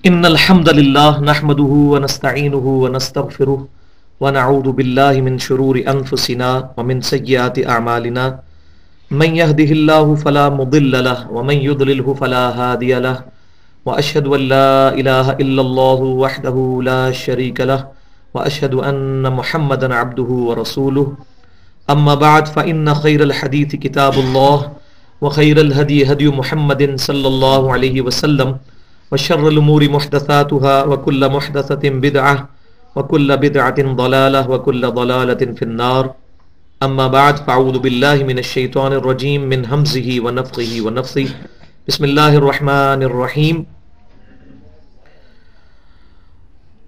ان الحمد لله نحمده ونستعينه ونستغفره ونعوذ بالله من شرور انفسنا ومن سيئات اعمالنا من يهده الله فلا مضل له ومن يضلله فلا هادي له واشهد ان لا اله الا الله وحده لا شريك له واشهد ان محمدا عبده ورسوله اما بعد فان خير الحديث كتاب الله وخير الهدي هدي محمد صلى الله عليه وسلم وشر الأمور محدثاتها وكل محدثة بدعة وكل بدعة ضلالة وكل ضلالة في النار أما بعد فأعوذ بالله من الشيطان الرجيم من همزه ونفخه ونفثه بسم الله الرحمن الرحيم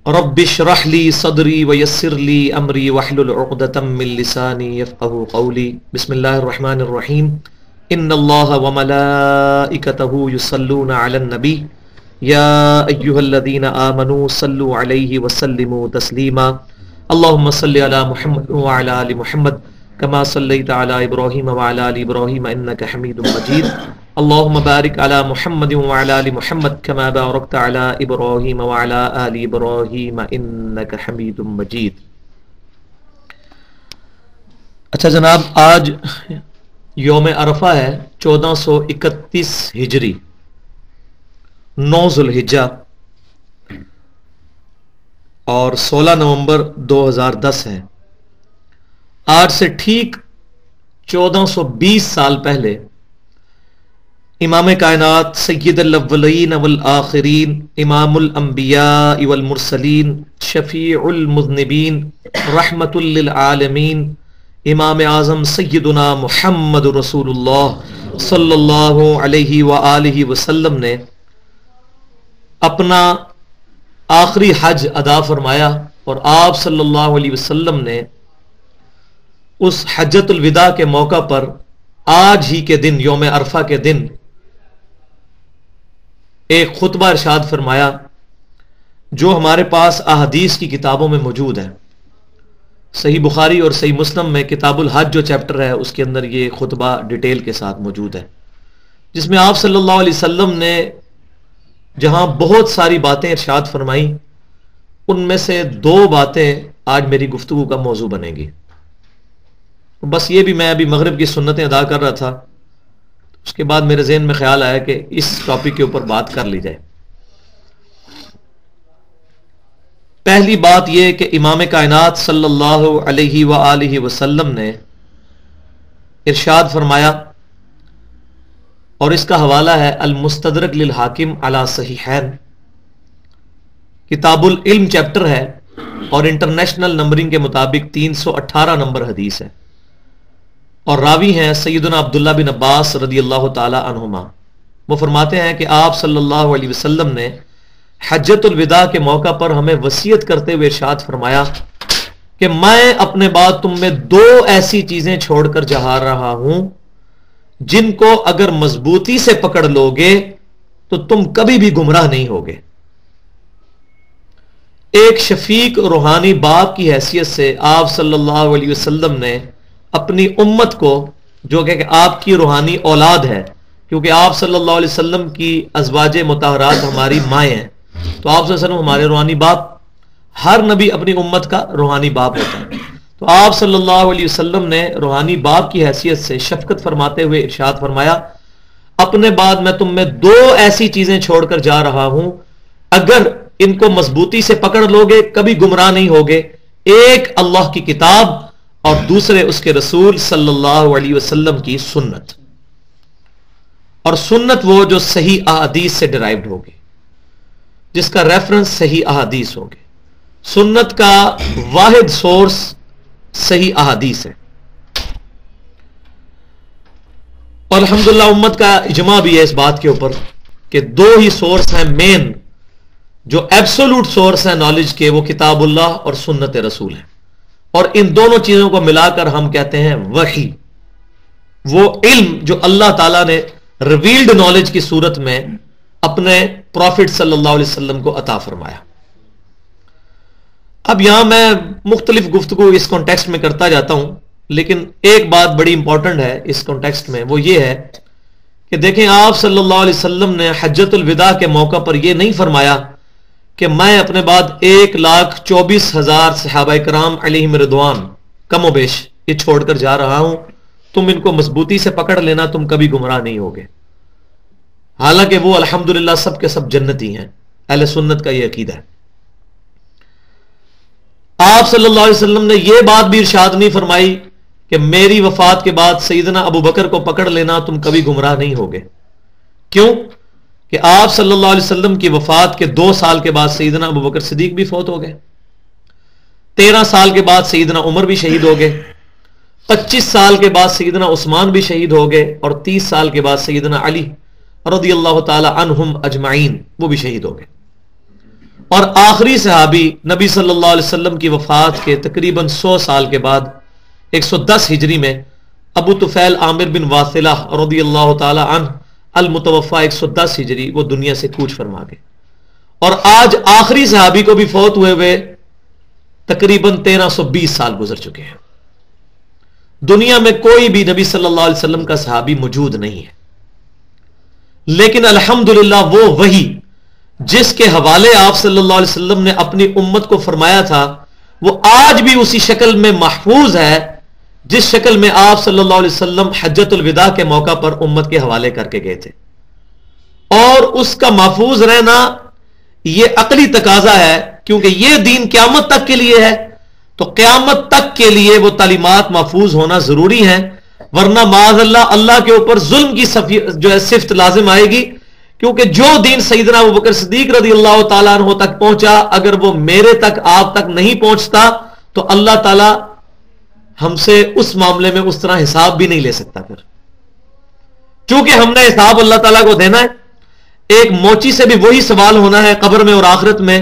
رب اشرح لي صدري ويسر لي أمري واحلل عقدة من لساني يفقهوا قولي بسم الله الرحمن الرحيم إن الله وملائكته يصلون على النبي یا ایہا الذین آمنوا صلوا علیہ وسلموا تسلیما اللہم صلی علی محمد وعلی آل محمد کما صلیت علی ابراہیم وعلی آل ابراہیم انک حمید مجید اللہم بارک علی محمد وعلی آل محمد کما بارکت علی ابراہیم وعلی آل ابراہیم انک حمید مجید۔ اچھا جناب، آج یوم عرفہ ہے 1431 ہجری، 9 ذوالحجہ اور 16 نومبر 2010 ہے۔ آج سے ٹھیک 1420 سال پہلے امام کائنات سید الاولین والآخرین امام الانبیاء والمرسلین شفیع المذنبین رحمت للعالمین امام اعظم سیدنا محمد رسول اللہ صلی اللہ علیہ وآلہ وسلم نے اپنا آخری حج ادا فرمایا، اور آپ صلی اللہ علیہ وسلم نے اس حجۃ الوداع کے موقع پر آج ہی کے دن یوم عرفہ کے دن ایک خطبہ ارشاد فرمایا جو ہمارے پاس احادیث کی کتابوں میں موجود ہے۔ صحیح بخاری اور صحیح مسلم میں کتاب الحج جو چیپٹر ہے اس کے اندر یہ خطبہ ڈیٹیل کے ساتھ موجود ہے، جس میں آپ صلی اللہ علیہ وسلم نے جہاں بہت ساری باتیں ارشاد فرمائیں، ان میں سے 2 باتیں آج میری گفتگو کا موضوع بنے گی۔ بس یہ بھی میں ابھی مغرب کی سنتیں ادا کر رہا تھا، اس کے بعد میرے ذہن میں خیال آیا کہ اس ٹاپک کے اوپر بات کر لی جائے۔ پہلی بات یہ کہ امام کائنات صلی اللہ علیہ وآلہ وسلم نے ارشاد فرمایا، اور اس کا حوالہ ہے المستدرک للحاکم علی صحیحین، کتاب العلم چیپٹر ہے، اور انٹرنیشنل نمبرنگ کے مطابق 318 نمبر حدیث ہے، اور راوی ہیں سیدنا عبداللہ بن عباس رضی اللہ تعالی عنہما۔ وہ فرماتے ہیں کہ آپ صلی اللہ علیہ وسلم نے حجۃ الوداع کے موقع پر ہمیں وصیت کرتے ہوئے ارشاد فرمایا کہ میں اپنے بعد تم میں 2 ایسی چیزیں چھوڑ کر جا رہا ہوں جن کو اگر مضبوطی سے پکڑ لوگے تو تم کبھی بھی گمراہ نہیں ہوگے۔ ایک شفیق روحانی باپ کی حیثیت سے آپ صلی اللہ علیہ وسلم نے اپنی امت کو، جو کہ آپ کی روحانی اولاد ہے، کیونکہ آپ صلی اللہ علیہ وسلم کی ازواج مطہرات ہماری مائیں ہیں، تو آپ صلی اللہ علیہ وسلم ہمارے روحانی باپ، ہر نبی اپنی امت کا روحانی باپ ہوتا ہے، تو آپ صلی اللہ علیہ وسلم نے روحانی باپ کی حیثیت سے شفقت فرماتے ہوئے ارشاد فرمایا، اپنے بعد میں تم میں 2 ایسی چیزیں چھوڑ کر جا رہا ہوں، اگر ان کو مضبوطی سے پکڑ لوگے کبھی گمراہ نہیں ہوگے۔ ایک اللہ کی کتاب اور دوسرے اس کے رسول صلی اللہ علیہ وسلم کی سنت، اور سنت وہ جو صحیح احادیث سے ڈرائیوڈ ہوگی، جس کا ریفرنس صحیح احادیث ہوگی۔ سنت کا واحد سورس صحیح احادیث ہے، اور الحمدللہ امت کا اجماع بھی ہے اس بات کے اوپر کہ 2 ہی سورس ہیں مین، جو ایبسولوٹ سورس ہیں نالج کے، وہ کتاب اللہ اور سنت رسول ہیں، اور ان دونوں چیزوں کو ملا کر ہم کہتے ہیں وحی، وہ علم جو اللہ تعالیٰ نے ریویلڈ نالج کی صورت میں اپنے پروفٹ صلی اللہ علیہ وسلم کو عطا فرمایا۔ اب یہاں میں مختلف گفتگو اس کانٹیکسٹ میں کرتا جاتا ہوں، لیکن ایک بات بڑی امپورٹنٹ ہے اس کانٹیکسٹ میں، وہ یہ ہے کہ دیکھیں آپ صلی اللہ علیہ وسلم نے حجۃ الوداع کے موقع پر یہ نہیں فرمایا کہ میں اپنے بعد 1,24,000 صحابہ کرام علیہم رضوان کم و بیش یہ چھوڑ کر جا رہا ہوں، تم ان کو مضبوطی سے پکڑ لینا، تم کبھی گمراہ نہیں ہوگے۔ حالانکہ وہ الحمدللہ سب کے سب جنتی ہیں، اہل سنت کا یہ عقیدہ ہے۔ آپ صلی اللہ علیہ وسلم نے یہ بات بھی ارشاد نہیں فرمائی کہ میری وفات کے بعد سیدنا ابو بکر کو پکڑ لینا، تم کبھی گمراہ نہیں ہوگے۔ کیوں؟ کہ آپ صلی اللہ علیہ وسلم کی وفات کے 2 سال کے بعد سیدنا ابو بکر صدیق بھی فوت ہو گئے، 13 سال کے بعد سیدنا عمر بھی شہید ہو گئے، 25 سال کے بعد سیدنا عثمان بھی شہید ہو گئے، اور 30 سال کے بعد سیدنا علی رضی اللہ تعالی عنہم اجمعین وہ بھی شہید ہو گئے۔ اور آخری صحابی نبی صلی اللہ علیہ وسلم کی وفات کے تقریباً 100 سال کے بعد 110 ہجری میں ابو طفیل عامر بن واثلہ رضی اللہ تعالی عنہ المتوفا 110 ہجری وہ دنیا سے کوچ فرما گئے۔ اور آج آخری صحابی کو بھی فوت ہوئے تقریباً 1320 سال گزر چکے ہیں۔ دنیا میں کوئی بھی نبی صلی اللہ علیہ وسلم کا صحابی موجود نہیں ہے، لیکن الحمدللہ وہ وحی جس کے حوالے آپ صلی اللہ علیہ وسلم نے اپنی امت کو فرمایا تھا، وہ آج بھی اسی شکل میں محفوظ ہے جس شکل میں آپ صلی اللہ علیہ وسلم حجۃ الوداع کے موقع پر امت کے حوالے کر کے گئے تھے۔ اور اس کا محفوظ رہنا یہ عقلی تقاضا ہے، کیونکہ یہ دین قیامت تک کے لیے ہے، تو قیامت تک کے لیے وہ تعلیمات محفوظ ہونا ضروری ہیں، ورنہ معاذ اللہ اللہ کے اوپر ظلم کی جو ہے صفت لازم آئے گی، کیونکہ جو دین سیدنا ابو بکر صدیق رضی اللہ تعالیٰ عنہ تک پہنچا، اگر وہ میرے تک آپ تک نہیں پہنچتا تو اللہ تعالیٰ ہم سے اس معاملے میں اس طرح حساب بھی نہیں لے سکتا۔ پھر چونکہ ہم نے حساب اللہ تعالیٰ کو دینا ہے، ایک موچی سے بھی وہی سوال ہونا ہے قبر میں اور آخرت میں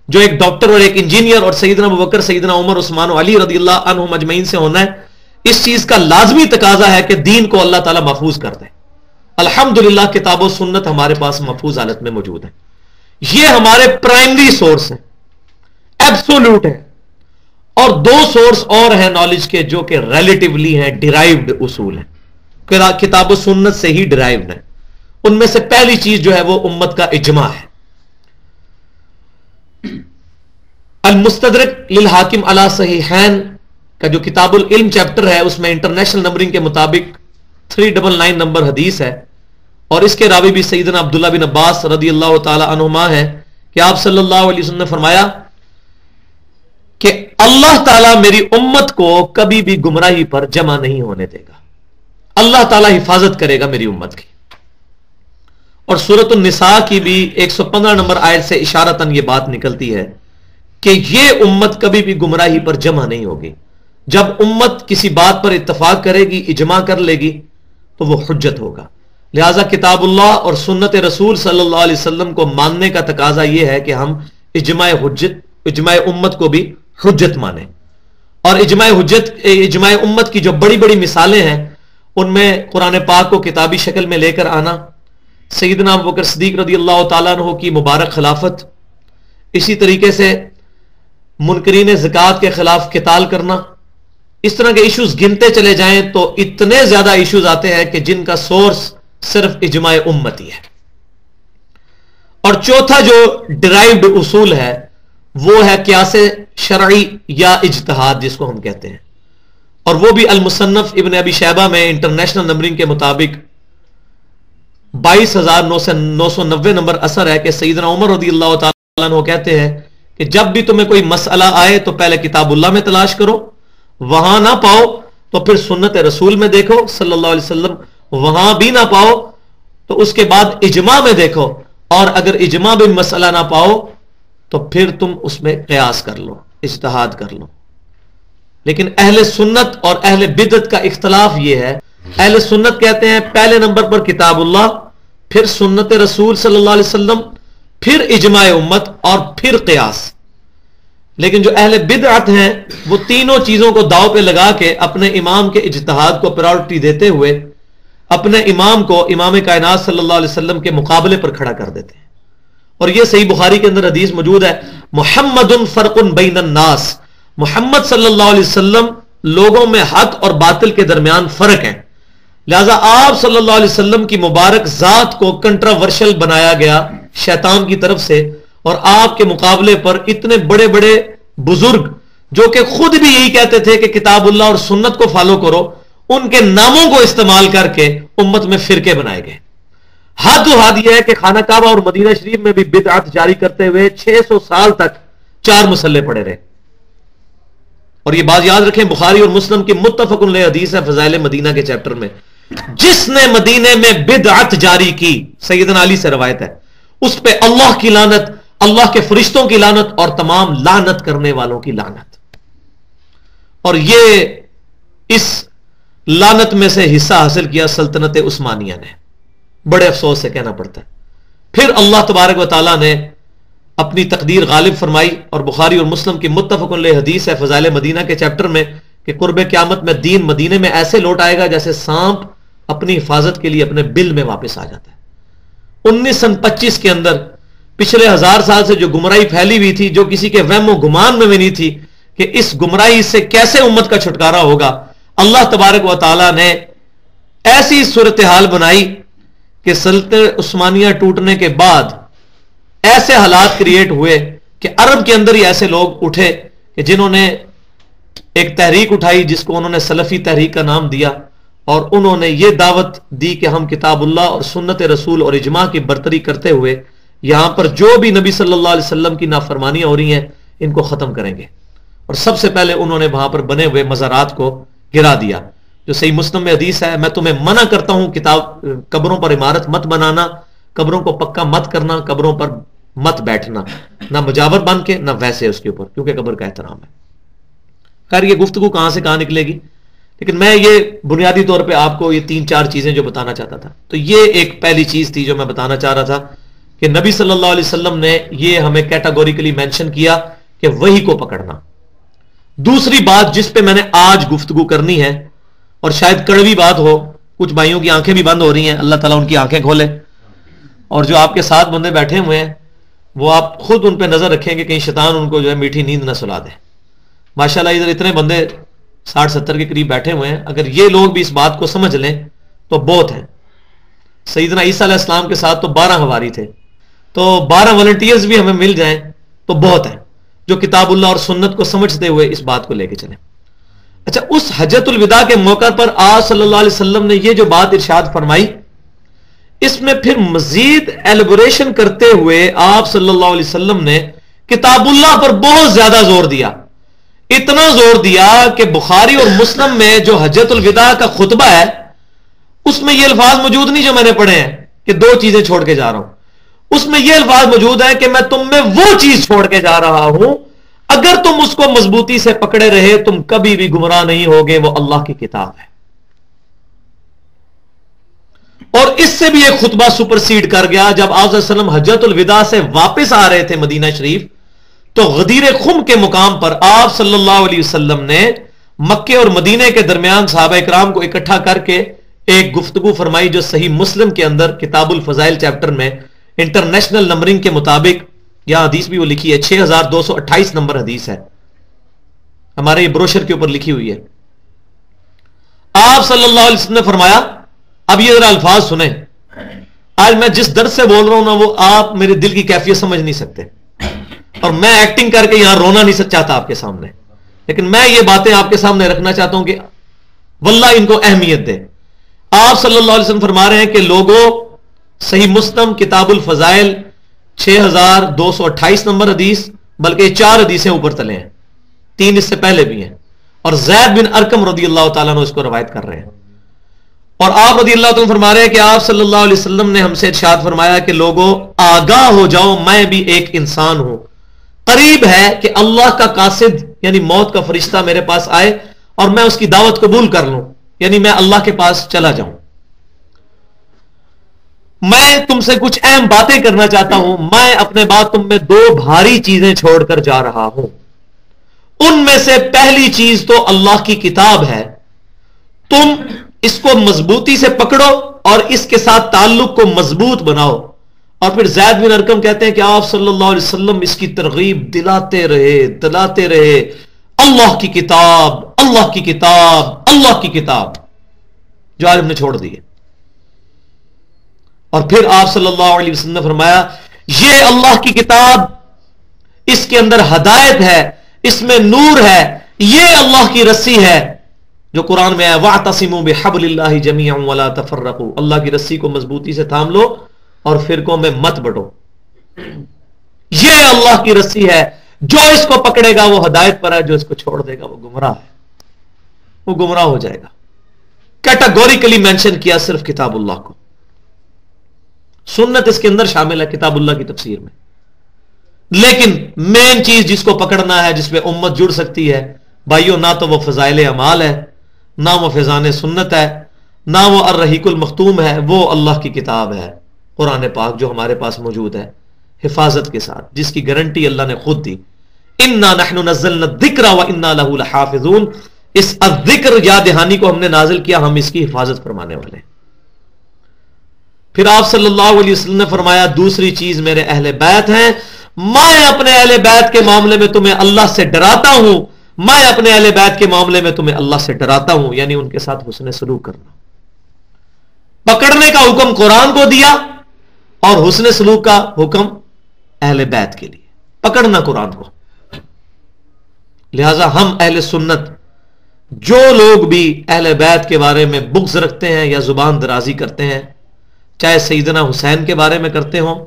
جو ایک ڈاکٹر اور ایک انجینئر اور سیدنا ابو بکر سیدنا عمر عثمان و علی رضی اللہ عنہم اجمعین سے ہونا ہے۔ اس چیز کا لازمی تقاضا ہے کہ دین کو اللہ تعالیٰ محفوظ کر دے۔ الحمدللہ کتاب و سنت ہمارے پاس محفوظ حالت میں موجود ہے، یہ ہمارے پرائمری سورس ہیں، ایبسولوٹ ہے۔ اور 2 سورس اور ہیں نالج کے جو کہ ریلیٹیولی ہیں، ڈیرائیوڈ اصول ہیں، کتاب و سنت سے ہی ڈیرائیوڈ ہیں۔ ان میں سے پہلی چیز جو ہے وہ امت کا اجماع ہے۔ المستدرک للحاکم علی صحیحین کا جو کتاب العلم چیپٹر ہے، اس میں انٹرنیشنل نمبرنگ کے مطابق 399 نمبر حدیث ہے، اور اس کے راوی بھی سیدنا عبداللہ بن عباس رضی اللہ تعالی عنہما ہے کہ آپ صلی اللہ علیہ وسلم نے فرمایا کہ اللہ تعالیٰ میری امت کو کبھی بھی گمراہی پر جمع نہیں ہونے دے گا، اللہ تعالیٰ حفاظت کرے گا میری امت کی۔ اور سورۃ النساء کی بھی 115 نمبر آیت سے اشارتاً یہ بات نکلتی ہے کہ یہ امت کبھی بھی گمراہی پر جمع نہیں ہوگی۔ جب امت کسی بات پر اتفاق کرے گی، اجماع کر لے گی، تو وہ حجت ہوگا۔ لہذا کتاب اللہ اور سنت رسول صلی اللہ علیہ وسلم کو ماننے کا تقاضا یہ ہے کہ ہم اجماع امت کو بھی حجت مانیں۔ اور اجماع امت کی جو بڑی بڑی مثالیں ہیں، ان میں قرآن پاک کو کتابی شکل میں لے کر آنا، سیدنا ابو بکر صدیق رضی اللہ تعالیٰ عنہ کی مبارک خلافت، اسی طریقے سے منکرین زکوٰۃ کے خلاف قتال کرنا، اس طرح کے ایشوز گنتے چلے جائیں تو اتنے زیادہ ایشوز آتے ہیں کہ جن کا سورس صرف اجماع امتی ہے۔ اور چوتھا جو ڈرائیوڈ اصول ہے وہ ہے قیاس شرعی یا اجتہاد جس کو ہم کہتے ہیں، اور وہ بھی المصنف ابن ابی شیبہ میں انٹرنیشنل نمبرنگ کے مطابق 22,990 نمبر اثر ہے کہ سیدنا عمر رضی اللہ تعالیٰ عنہ کہتے ہیں کہ جب بھی تمہیں کوئی مسئلہ آئے تو پہلے کتاب اللہ میں تلاش کرو، وہاں نہ پاؤ تو پھر سنت رسول میں دیکھو صلی اللہ علیہ وسلم، وہاں بھی نہ پاؤ تو اس کے بعد اجماع میں دیکھو، اور اگر اجماع بھی مسئلہ نہ پاؤ تو پھر تم اس میں قیاس کر لو، اجتہاد کر لو۔ لیکن اہل سنت اور اہل بدعت کا اختلاف یہ ہے، اہل سنت کہتے ہیں پہلے نمبر پر کتاب اللہ، پھر سنت رسول صلی اللہ علیہ وسلم، پھر اجماع امت اور پھر قیاس۔ لیکن جو اہل بدعت ہیں وہ تینوں چیزوں کو داؤ پہ لگا کے اپنے امام کے اجتہاد کو پرائورٹی دیتے ہوئے اپنے امام کو امام کائنات صلی اللہ علیہ وسلم کے مقابلے پر کھڑا کر دیتے ہیں۔ اور یہ صحیح بخاری کے اندر حدیث موجود ہے، محمد فرق بین الناس، محمد صلی اللہ علیہ وسلم لوگوں میں حق اور باطل کے درمیان فرق ہے۔ لہذا آپ صلی اللہ علیہ وسلم کی مبارک ذات کو کنٹراورشل بنایا گیا شیطان کی طرف سے، اور آپ کے مقابلے پر اتنے بڑے بڑے بزرگ جو کہ خود بھی یہی کہتے تھے کہ کتاب اللہ اور سنت کو فالو کرو، ان کے ناموں کو استعمال کر کے امت میں فرقے بنائے گئے. حد و حد یہ ہے کہ خانہ کعبہ اور مدینہ شریف میں بھی بدعت جاری کرتے ہوئے 600 سال تک 4 مسلح پڑے رہے. اور یہ بات یاد رکھیں، بخاری اور مسلم کی متفق علیہ حدیث ہے فضائل مدینہ کے چیپٹر میں، جس نے مدینے میں بدعت جاری کی، سیدنا علی سے روایت ہے، اس پہ اللہ کی لعنت، اللہ کے فرشتوں کی لعنت اور تمام لعنت کرنے والوں کی لعنت. اور یہ اس لعنت میں سے حصہ حاصل کیا سلطنت عثمانیہ نے، بڑے افسوس سے کہنا پڑتا ہے. پھر اللہ تبارک و تعالیٰ نے اپنی تقدیر غالب فرمائی، اور بخاری اور مسلم کی متفق علیہ حدیث ہے فضائل مدینہ کے چیپٹر میں کہ قرب قیامت میں دین مدینے میں ایسے لوٹ آئے گا جیسے سانپ اپنی حفاظت کے لیے اپنے بل میں واپس آ جاتا ہے. 1925 کے اندر پچھلے 1000 سال سے جو گمراہی پھیلی ہوئی تھی، جو کسی کے وہم و گمان میں بھی نہیں تھی کہ اس گمراہی سے کیسے امت کا چھٹکارا ہوگا، اللہ تبارک و تعالیٰ نے ایسی صورتحال بنائی کہ سلطنت عثمانیہ ٹوٹنے کے بعد ایسے حالات کریٹ ہوئے کہ عرب کے اندر ہی ایسے لوگ اٹھے کہ جنہوں نے ایک تحریک اٹھائی جس کو انہوں نے سلفی تحریک کا نام دیا، اور انہوں نے یہ دعوت دی کہ ہم کتاب اللہ اور سنت رسول اور اجماع کی برتری کرتے ہوئے یہاں پر جو بھی نبی صلی اللہ علیہ وسلم کی نافرمانیاں ہو رہی ہیں ان کو ختم کریں گے. اور سب سے پہلے انہوں نے وہاں پر بنے ہوئے مزارات کو گرا دیا، جو صحیح مسلم میں حدیث ہے، میں تمہیں منع کرتا ہوں قبروں پر عمارت مت بنانا، قبروں کو پکا مت کرنا، قبروں پر مت بیٹھنا، نہ مجاور بن کے نہ ویسے اس کے اوپر، کیونکہ قبر کا احترام ہے. خیر یہ گفتگو کہاں سے کہاں نکلے گی، لیکن میں یہ بنیادی طور پہ آپ کو یہ 3-4 چیزیں جو بتانا چاہتا تھا. تو یہ ایک پہلی چیز تھی جو میں بتانا چاہ رہا تھا کہ نبی صلی اللہ علیہ وسلم نے یہ ہمیں کیٹاگوریکلی مینشن کیا کہ وحی کو پکڑنا. دوسری بات جس پہ میں نے آج گفتگو کرنی ہے، اور شاید کڑوی بات ہو، کچھ بھائیوں کی آنکھیں بھی بند ہو رہی ہیں، اللہ تعالیٰ ان کی آنکھیں کھولے، اور جو آپ کے ساتھ بندے بیٹھے ہوئے ہیں وہ آپ خود ان پہ نظر رکھیں کہ کہیں شیطان ان کو جو ہے میٹھی نیند نہ سلا دے. ماشاءاللہ ادھر اتنے بندے 60-70 کے قریب بیٹھے ہوئے ہیں، اگر یہ لوگ بھی اس بات کو سمجھ لیں تو بہت ہیں. سیدنا عیسیٰ علیہ السلام کے ساتھ تو 12 حواری تھے، تو 12 والنٹیئرز بھی ہمیں مل جائیں تو بہت ہیں جو کتاب اللہ اور سنت کو سمجھتے ہوئے اس بات کو لے کے چلیں. اچھا، اس حجۃ الوداع کے موقع پر آپ صلی اللہ علیہ وسلم نے یہ جو بات ارشاد فرمائی، اس میں پھر مزید ایلیبوریشن کرتے ہوئے آپ صلی اللہ علیہ وسلم نے کتاب اللہ پر بہت زیادہ زور دیا. اتنا زور دیا کہ بخاری اور مسلم میں جو حجۃ الوداع کا خطبہ ہے اس میں یہ الفاظ موجود نہیں جو میں نے پڑھے ہیں کہ 2 چیزیں چھوڑ کے جا رہا ہوں. اس میں یہ الفاظ موجود ہے کہ میں تم میں وہ چیز چھوڑ کے جا رہا ہوں، اگر تم اس کو مضبوطی سے پکڑے رہے تم کبھی بھی گمراہ نہیں ہوگے، وہ اللہ کی کتاب ہے. اور اس سے بھی ایک خطبہ سپرسیڈ کر گیا. جب آپ صلی اللہ علیہ وسلم حجۃ الوداع سے واپس آ رہے تھے مدینہ شریف، تو غدیر خم کے مقام پر آپ صلی اللہ علیہ وسلم نے مکے اور مدینے کے درمیان صحابہ اکرام کو اکٹھا کر کے ایک گفتگو فرمائی جو صحیح مسلم کے اندر کتاب الفضائل چیپٹر میں انٹرنیشنل نمبرنگ کے مطابق، یہاں حدیث بھی وہ لکھی ہے، 6228 نمبر حدیث ہے، ہمارے یہ بروشر کے اوپر لکھی ہوئی ہے. آپ صلی اللہ علیہ وسلم نے فرمایا، اب یہ ذرا الفاظ سنیں، آج میں جس درد سے بول رہا ہوں نا وہ آپ میرے دل کی کیفیت سمجھ نہیں سکتے، اور میں ایکٹنگ کر کے یہاں رونا نہیں چاہتا آپ کے سامنے، لیکن میں یہ باتیں آپ کے سامنے رکھنا چاہتا ہوں کہ واللہ ان کو اہمیت دے. آپ صلی اللہ علیہ وسلم فرما رہے ہیں کہ لوگوں، صحیح مسلم کتاب الفضائل 6228 نمبر حدیث، بلکہ 4 حدیثیں اوپر تلے ہیں، 3 اس سے پہلے بھی ہیں، اور زید بن ارقم رضی اللہ تعالیٰ عنہ اس کو روایت کر رہے ہیں. اور آپ رضی اللہ تعالیٰ فرما رہے ہیں کہ آپ صلی اللہ علیہ وسلم نے ہم سے ارشاد فرمایا کہ لوگوں آگاہ ہو جاؤ، میں بھی ایک انسان ہوں، قریب ہے کہ اللہ کا قاصد یعنی موت کا فرشتہ میرے پاس آئے اور میں اس کی دعوت قبول کر لوں، یعنی میں اللہ کے پاس چلا جاؤں. میں تم سے کچھ اہم باتیں کرنا چاہتا ہوں، میں اپنے بعد تم میں 2 بھاری چیزیں چھوڑ کر جا رہا ہوں. ان میں سے پہلی چیز تو اللہ کی کتاب ہے، تم اس کو مضبوطی سے پکڑو اور اس کے ساتھ تعلق کو مضبوط بناؤ. اور پھر زید بن ارقم کہتے ہیں کہ آپ صلی اللہ علیہ وسلم اس کی ترغیب دلاتے رہے، اللہ کی کتاب، اللہ کی کتاب، اللہ کی کتاب، جو آج ہم نے چھوڑ دی ہے. اور پھر آپ صلی اللہ علیہ وسلم نے فرمایا یہ اللہ کی کتاب، اس کے اندر ہدایت ہے، اس میں نور ہے، یہ اللہ کی رسی ہے جو قرآن میں ہے وَاعْتَصِمُوا بِحَبْلِ اللَّهِ جَمِيعًا وَلَا تَفَرَّقُوا، اللہ کی رسی کو مضبوطی سے تھام لو اور فرقوں میں مت بٹو. یہ اللہ کی رسی ہے، جو اس کو پکڑے گا وہ ہدایت پر ہے، جو اس کو چھوڑ دے گا وہ گمراہ ہے، وہ گمراہ ہو جائے گا. کیٹاگوریکلی مینشن کیا صرف کتاب اللہ کو. سنت اس کے اندر شامل ہے کتاب اللہ کی تفسیر میں، لیکن مین چیز جس کو پکڑنا ہے، جس پہ امت جڑ سکتی ہے بھائیو، نہ تو وہ فضائل اعمال ہے، نہ وہ فیضان سنت ہے، نہ وہ الرحیق المختوم ہے، وہ اللہ کی کتاب ہے قرآن پاک جو ہمارے پاس موجود ہے حفاظت کے ساتھ، جس کی گارنٹی اللہ نے خود دی. انا نحن نزلنا الذکر وانا لہ لحافظون، اس الذکر یاد دہانی کو ہم نے نازل کیا، ہم اس کی حفاظت فرمانے والے ہیں. پھر آپ صلی اللہ علیہ وسلم نے فرمایا دوسری چیز میرے اہل بیت ہیں، میں اپنے اہل بیت کے معاملے میں تمہیں اللہ سے ڈراتا ہوں، میں اپنے اہل بیت کے معاملے میں تمہیں اللہ سے ڈراتا ہوں، یعنی ان کے ساتھ حسن سلوک کرنا. پکڑنے کا حکم قرآن کو دیا اور حسن سلوک کا حکم اہل بیت کے لیے، پکڑنا قرآن کو. لہذا ہم اہل سنت جو لوگ بھی اہل بیت کے بارے میں بغض رکھتے ہیں یا زبان درازی کرتے ہیں، چاہے سیدنا حسین کے بارے میں کرتے ہوں،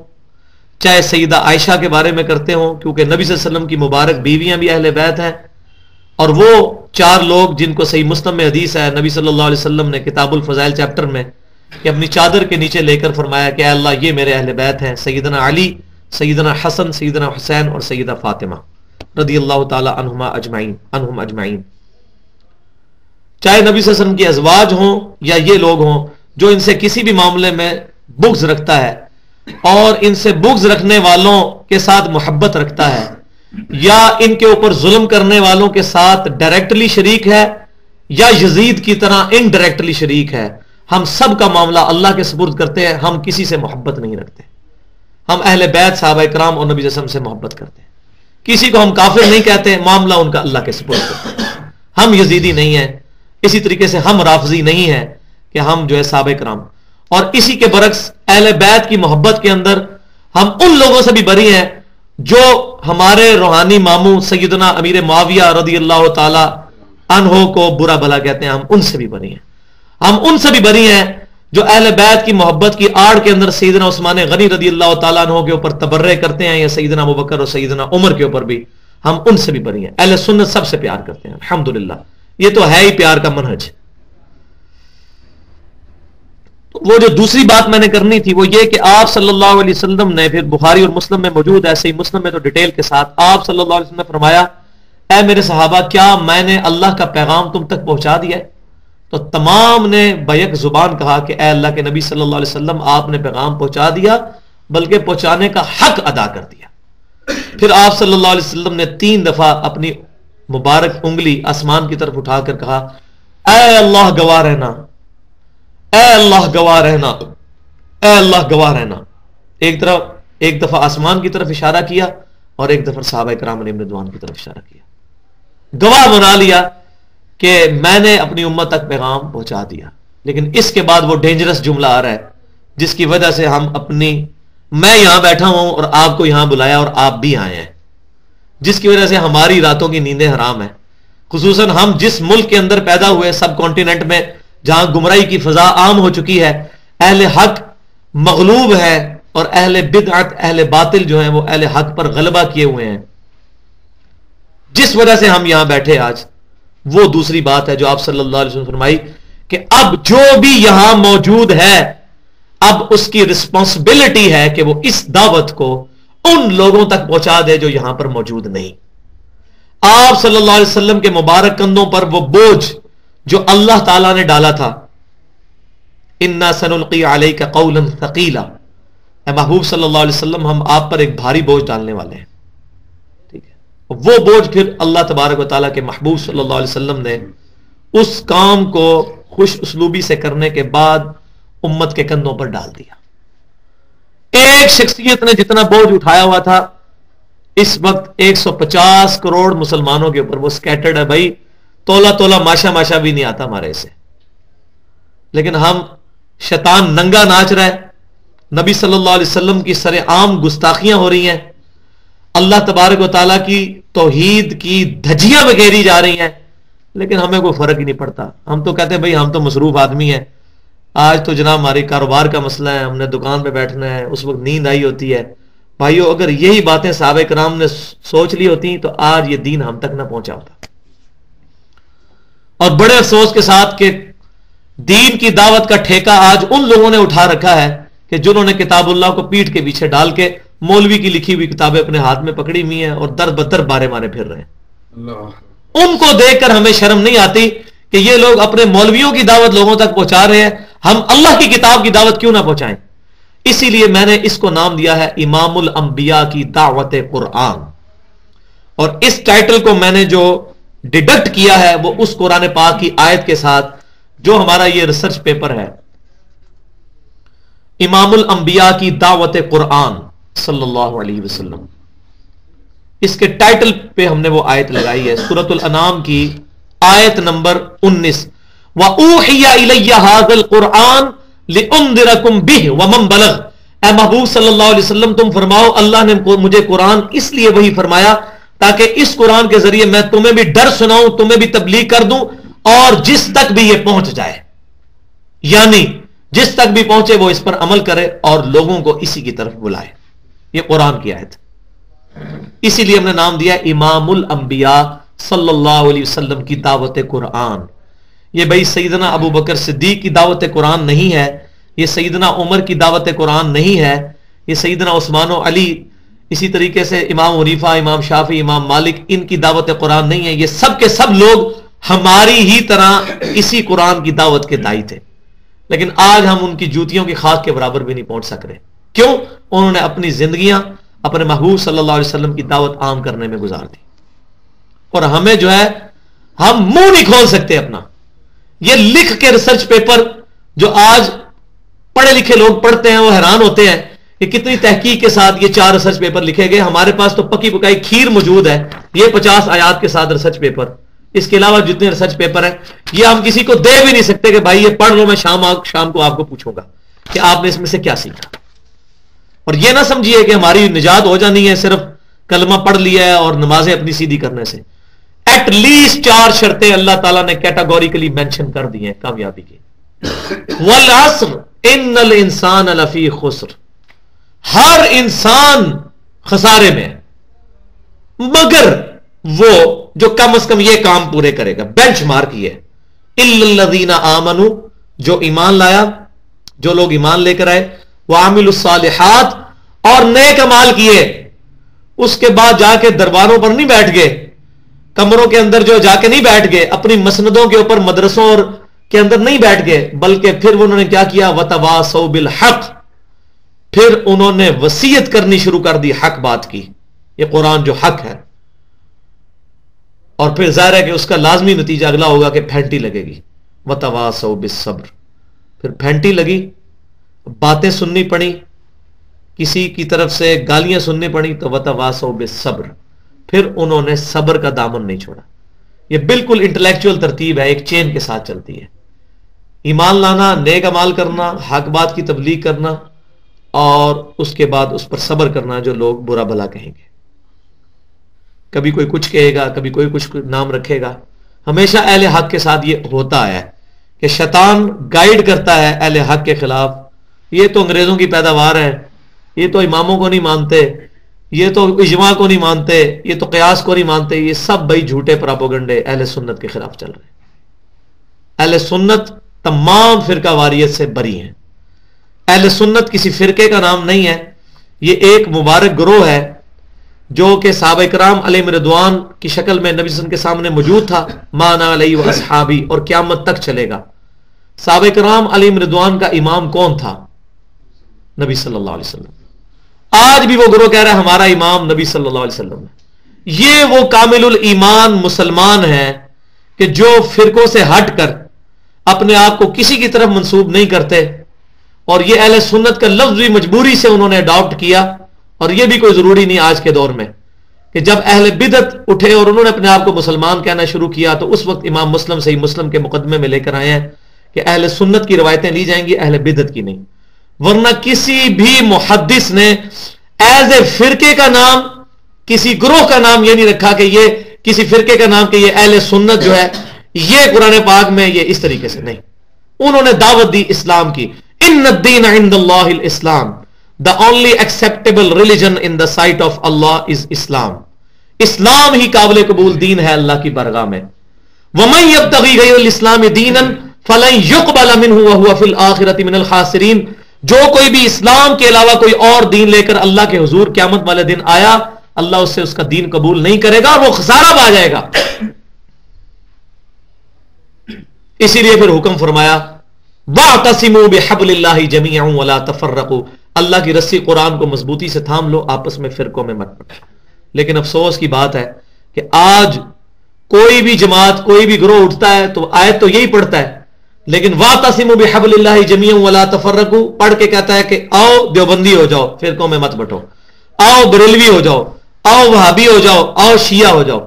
چاہے سیدہ عائشہ کے بارے میں کرتے ہوں، کیونکہ نبی صلی اللہ علیہ وسلم کی مبارک بیویاں بھی اہل بیت ہیں، اور وہ 4 لوگ جن کو صحیح مسلم میں حدیث ہے نبی صلی اللہ علیہ وسلم نے کتاب الفضائل چیپٹر میں کہ اپنی چادر کے نیچے لے کر فرمایا کہ اے اللہ یہ میرے اہل بیت ہیں، سیدنا علی، سیدنا حسن، سیدنا حسین اور سیدہ فاطمہ رضی اللہ تعالی عنہم اجمعین. چاہے نبی صلی اللہ علیہ وسلم کی ازواج ہوں یا یہ لوگ ہوں، جو ان سے کسی بھی معاملے میں بغض رکھتا ہے اور ان سے بغض رکھنے والوں کے ساتھ محبت رکھتا ہے یا ان کے اوپر ظلم کرنے والوں کے ساتھ ڈائریکٹلی شریک ہے یا یزید کی طرح انڈائریکٹلی شریک ہے، ہم سب کا معاملہ اللہ کے سپرد کرتے ہیں. ہم کسی سے محبت نہیں رکھتے، ہم اہل بیت صحابہ کرام اور نبی صلی اللہ علیہ وسلم سے محبت کرتے ہیں. کسی کو ہم کافر نہیں کہتے، معاملہ ان کا اللہ کے سپرد کرتے ہیں. ہم یزیدی نہیں ہیں، اسی طریقے سے ہم رافضی نہیں ہیں کہ ہم جو ہے صحابہ کرام، اور اسی کے برعکس اہل بیت کی محبت کے اندر ہم ان لوگوں سے بھی بری ہیں جو ہمارے روحانی ماموں سیدنا امیر معاویہ رضی اللہ تعالی عنہ کو برا بھلا کہتے ہیں، ہم ان سے بھی بری ہیں. ہم ان سے بھی بری ہیں جو اہل بیت کی محبت کی آڑ کے اندر سیدنا عثمان غنی رضی اللہ تعالیٰ عنہ کے اوپر تبرع کرتے ہیں، یا سیدنا ابوبکر اور سیدنا عمر کے اوپر بھی، ہم ان سے بھی بری ہیں. اہل سنت سب سے پیار کرتے ہیں الحمدللہ، یہ تو ہے ہی پیار کا منہج. وہ جو دوسری بات میں نے کرنی تھی وہ یہ کہ آپ صلی اللہ علیہ وسلم نے، پھر بخاری اور مسلم میں موجود ہے، صحیح مسلم میں تو ڈیٹیل کے ساتھ، آپ صلی اللہ علیہ وسلم نے فرمایا اے میرے صحابہ کیا میں نے اللہ کا پیغام تم تک پہنچا دیا ہے؟ تو تمام نے بیک زبان کہا کہ اے اللہ کے نبی صلی اللہ علیہ وسلم آپ نے پیغام پہنچا دیا، بلکہ پہنچانے کا حق ادا کر دیا. پھر آپ صلی اللہ علیہ وسلم نے 3 دفعہ اپنی مبارک انگلی آسمان کی طرف اٹھا کر کہا اے اللہ گواہ رہنا، اے اللہ گواہ رہنا، اے اللہ گواہ رہنا. ایک دفعہ آسمان کی طرف اشارہ کیا اور ایک دفعہ صحابہ کرام علیہم رضوان کی طرف اشارہ کیا، گواہ بنا لیا کہ میں نے اپنی امت تک پیغام پہنچا دیا. لیکن اس کے بعد وہ ڈینجرس جملہ آ رہا ہے جس کی وجہ سے ہم میں یہاں بیٹھا ہوں اور آپ کو یہاں بلایا اور آپ بھی آئے ہیں، جس کی وجہ سے ہماری راتوں کی نیندیں حرام ہیں. خصوصاً ہم جس ملک کے اندر پیدا ہوئے، سب کانٹیننٹ میں جہاں گمراہی کی فضا عام ہو چکی ہے، اہل حق مغلوب ہے اور اہل بدعت، اہل باطل جو ہیں وہ اہل حق پر غلبہ کیے ہوئے ہیں، جس وجہ سے ہم یہاں بیٹھے آج. وہ دوسری بات ہے جو آپ صلی اللہ علیہ وسلم فرمائی کہ اب جو بھی یہاں موجود ہے اب اس کی رسپانسبلٹی ہے کہ وہ اس دعوت کو ان لوگوں تک پہنچا دے جو یہاں پر موجود نہیں. آپ صلی اللہ علیہ وسلم کے مبارک کندھوں پر وہ بوجھ جو اللہ تعالیٰ نے ڈالا تھا، اِنَّا سَنُلْقِي عَلَيْكَ قَوْلًا ثَقِيلًا، اے محبوب صلی اللہ علیہ وسلم ہم آپ پر ایک بھاری بوجھ ڈالنے والے ہیں. ٹھیک ہے، وہ بوجھ پھر اللہ تبارک و تعالیٰ کے محبوب صلی اللہ علیہ وسلم نے اس کام کو خوش اسلوبی سے کرنے کے بعد امت کے کندھوں پر ڈال دیا. ایک شخصیت نے جتنا بوجھ اٹھایا ہوا تھا اس وقت 150 کروڑ مسلمانوں کے اوپر وہ سکیٹرڈ ہے. بھائی تولا ماشا ماشا بھی نہیں آتا ہمارے سے، لیکن ہم شیطان ننگا ناچ رہا ہے، نبی صلی اللہ علیہ وسلم کی سر عام گستاخیاں ہو رہی ہیں، اللہ تبارک و تعالیٰ کی توحید کی دھجیاں بگیری جا رہی ہیں، لیکن ہمیں کوئی فرق ہی نہیں پڑتا. ہم تو کہتے ہیں بھائی ہم تو مصروف آدمی ہیں، آج تو جناب ہمارے کاروبار کا مسئلہ ہے، ہم نے دکان پہ بیٹھنا ہے، اس وقت نیند آئی ہوتی ہے. بھائیو اگر یہی باتیں صحابہ کرام نے سوچ لی ہوتی تو آج یہ دین ہم تک نہ پہنچا ہوتا. اور بڑے افسوس کے ساتھ کہ دین کی دعوت کا ٹھیکہ آج ان لوگوں نے اٹھا رکھا ہے کہ جنہوں نے کتاب اللہ کو پیٹھ کے پیچھے ڈال کے مولوی کی لکھی ہوئی کتابیں اپنے ہاتھ میں پکڑی ہوئی ہیں اور در بدر بارے مارے پھر رہے ہیں. ان کو دیکھ کر ہمیں شرم نہیں آتی کہ یہ لوگ اپنے مولویوں کی دعوت لوگوں تک پہنچا رہے ہیں، ہم اللہ کی کتاب کی دعوت کیوں نہ پہنچائیں؟ اسی لیے میں نے اس کو نام دیا ہے امام الانبیاء کی دعوت قرآن. اور اس ٹائٹل کو میں نے جو ڈیڈکٹ کیا ہے وہ اس قرآن پاک کی آیت کے ساتھ جو ہمارا یہ ریسرچ پیپر ہے، امام الانبیاء کی دعوت قرآن صلی اللہ علیہ وسلم، اس کے ٹائٹل پہ ہم نے وہ آیت لگائی ہے سورۃ الانعام کی آیت نمبر 19. وَأُوحِيَ إِلَيَّ هَذَا الْقُرْآنُ لِأُنذِرَكُمْ بِهِ وَمَنْ بَلَغَ. اے محبوب صلی اللہ علیہ وسلم تم فرماؤ اللہ نے مجھے قرآن اس لیے وہی فرمایا تاکہ اس قرآن کے ذریعے میں تمہیں بھی ڈر سناؤں، تمہیں بھی تبلیغ کر دوں، اور جس تک بھی یہ پہنچ جائے، یعنی جس تک بھی پہنچے وہ اس پر عمل کرے اور لوگوں کو اسی کی طرف بلائے. یہ قرآن کی آیت، اسی لیے ہم نے نام دیا امام الانبیاء صلی اللہ علیہ وسلم کی دعوت قرآن. یہ بھائی سیدنا ابو بکر صدیق کی دعوت قرآن نہیں ہے، یہ سیدنا عمر کی دعوت قرآن نہیں ہے، یہ سیدنا عثمان و علی، اسی طریقے سے امام حنیفہ، امام شافعی، امام مالک، ان کی دعوت قرآن نہیں ہے. یہ سب کے سب لوگ ہماری ہی طرح اسی قرآن کی دعوت کے دائی تھے، لیکن آج ہم ان کی جوتیوں کی خاک کے برابر بھی نہیں پہنچ سک رہے. کیوں؟ انہوں نے اپنی زندگیاں اپنے محبوب صلی اللہ علیہ وسلم کی دعوت عام کرنے میں گزار دی، اور ہمیں جو ہے ہم منہ نہیں کھول سکتے اپنا. یہ لکھ کے ریسرچ پیپر جو آج پڑھے لکھے لوگ پڑھتے ہیں وہ حیران ہوتے ہیں کہ کتنی تحقیق کے ساتھ یہ 4 ریسرچ پیپر لکھے گئے. ہمارے پاس تو پکی پکائی کھیر موجود ہے، یہ 50 آیات کے ساتھ ریسرچ پیپر. اس کے علاوہ جتنے ریسرچ پیپر ہیں یہ ہم کسی کو دے بھی نہیں سکتے کہ بھائی یہ پڑھ لو، میں شام کو آپ کو پوچھوں گا کہ آپ نے اس میں سے کیا سیکھا. اور یہ نہ سمجھیے کہ ہماری نجات ہو جانی ہے صرف کلمہ پڑھ لیا ہے اور نمازیں اپنی سیدھی کرنے سے. ایٹ لیسٹ 4 شرطیں اللہ تعالیٰ نے کیٹاگوریکلی مینشن کر دی ہیں کامیابی کی. والعصر ان الانسان لفی خسر، ہر انسان خسارے میں مگر وہ جو کم از کم یہ کام پورے کرے گا. بینچ مارک یہ الا الذین آمنوا، جو ایمان لایا، جو لوگ ایمان لے کر آئے، وعملوا الصالحات، اور نیک اعمال کیے. اس کے بعد جا کے درباروں پر نہیں بیٹھ گئے، کمروں کے اندر جو جا کے نہیں بیٹھ گئے، اپنی مسندوں کے اوپر مدرسوں اور کے اندر نہیں بیٹھ گئے، بلکہ پھر انہوں نے کیا کیا؟ وتواصوا بالحق، پھر انہوں نے وصیت کرنی شروع کر دی حق بات کی. یہ قرآن جو حق ہے، اور پھر ظاہر ہے کہ اس کا لازمی نتیجہ اگلا ہوگا کہ پھینٹی لگے گی. وتواصوا بالصبر، پھر پھینٹی لگی، باتیں سننی پڑی، کسی کی طرف سے گالیاں سننی پڑی، تو وتواصوا بالصبر، پھر انہوں نے صبر کا دامن نہیں چھوڑا. یہ بالکل انٹلیکچوئل ترتیب ہے، ایک چین کے ساتھ چلتی ہے. ایمان لانا، نیک اعمال کرنا، حق بات کی تبلیغ کرنا، اور اس کے بعد اس پر صبر کرنا جو لوگ برا بھلا کہیں گے. کبھی کوئی کچھ کہے گا، کبھی کوئی کچھ نام رکھے گا. ہمیشہ اہل حق کے ساتھ یہ ہوتا ہے کہ شیطان گائیڈ کرتا ہے اہل حق کے خلاف. یہ تو انگریزوں کی پیداوار ہے، یہ تو اماموں کو نہیں مانتے، یہ تو اجماع کو نہیں مانتے، یہ تو قیاس کو نہیں مانتے. یہ سب بھائی جھوٹے پراپوگنڈے اہل سنت کے خلاف چل رہے ہیں. اہل سنت تمام فرقہ واریت سے بری ہیں. اہل سنت کسی فرقے کا نام نہیں ہے، یہ ایک مبارک گروہ ہے جو کہ صحابہ کرام علیہم رضوان کی شکل میں نبی صلی اللہ علیہ وسلم کے سامنے موجود تھا، مانا علیہ واصحابی، اور قیامت تک چلے گا. صحابہ کرام علیہم رضوان کا امام کون تھا؟ نبی صلی اللہ علیہ وسلم. آج بھی وہ گروہ کہہ رہا ہے ہمارا امام نبی صلی اللہ علیہ وسلم ہے. یہ وہ کامل الایمان مسلمان ہیں کہ جو فرقوں سے ہٹ کر اپنے آپ کو کسی کی طرف منسوب نہیں کرتے، اور یہ اہل سنت کا لفظ بھی مجبوری سے انہوں نے اڈاپٹ کیا. اور یہ بھی کوئی ضروری نہیں آج کے دور میں کہ جب اہل بدعت اٹھے اور انہوں نے اپنے آپ کو مسلمان کہنا شروع کیا تو اس وقت امام مسلم صحیح مسلم کے مقدمے میں لے کر آئے ہیں کہ اہل سنت کی روایتیں لی جائیں گی، اہل بدعت کی نہیں. ورنہ کسی بھی محدث نے ایز اے فرقے کا نام، کسی گروہ کا نام یہ نہیں رکھا کہ یہ کسی فرقے کا نام کہ یہ اہل سنت جو ہے یہ قرآن پاک میں یہ اس طریقے سے نہیں. انہوں نے دعوت دی اسلام کی. ان الدین عند اللہ الاسلام، the only acceptable religion in the sight of Allah is Islam. اسلام ہی قابل قبول دین ہے اللہ کی بارگاہ میں. وَمَن يَبْتَغِي غَيْرَ الْإِسْلَامِ دِينًا فَلَن يُقْبَلَ مِنْهُ وَهُوَ فِي الْآخِرَةِ مِنَ الْخَاسِرِينَ. جو کوئی بھی اسلام کے علاوہ کوئی اور دین لے کر اللہ کے حضور قیامت والے دن آیا، اللہ اس سے اس کا دین قبول نہیں کرے گا اور وہ خسارہ پا جائے گا. اسی لیے پھر حکم فرمایا وَاعْتَصِمُوا بِحَبْلِ اللَّهِ جَمِيعًا وَلَا تَفَرَّقُوا. اللہ کی رسی قرآن کو مضبوطی سے تھام لو، آپس میں فرقوں میں مت بٹو. لیکن افسوس کی بات ہے کہ آج کوئی بھی جماعت، کوئی بھی گروہ اٹھتا ہے تو آیت تو یہی پڑھتا ہے، لیکن وَاعْتَصِمُوا بِحَبْلِ اللَّهِ جَمِيعًا وَلَا تَفَرَّقُوا پڑھ کے کہتا ہے کہ آؤ دیوبندی ہو جاؤ، فرقوں میں مت بٹو، آؤ بریلوی ہو جاؤ، آؤ وہابی ہو جاؤ، آؤ شیعہ ہو جاؤ.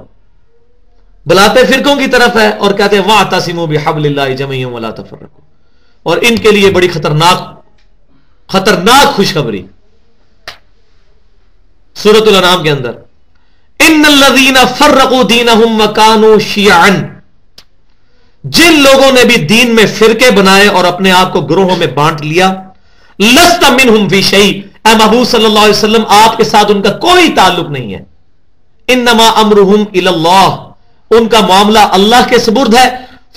بلاتے فرقوں کی طرف ہے اور کہتے ہیں وَاعْتَصِمُوا بِحَبْلِ اللَّهِ جَمِيعًا وَلَا تَفَرَّقُوا. اور ان کے لیے بڑی خطرناک خوشخبری سورۃ الانعام کے اندر، ان الذین فرقوا دینہم وکانوا شیعا. جن لوگوں نے بھی دین میں فرقے بنائے اور اپنے آپ کو گروہوں میں بانٹ لیا، لست منہم فی شیء، اے محبوب صلی اللہ علیہ وسلم آپ کے ساتھ ان کا کوئی تعلق نہیں ہے. انما امرہم الی اللہ، ان کا معاملہ اللہ کے سپرد ہے.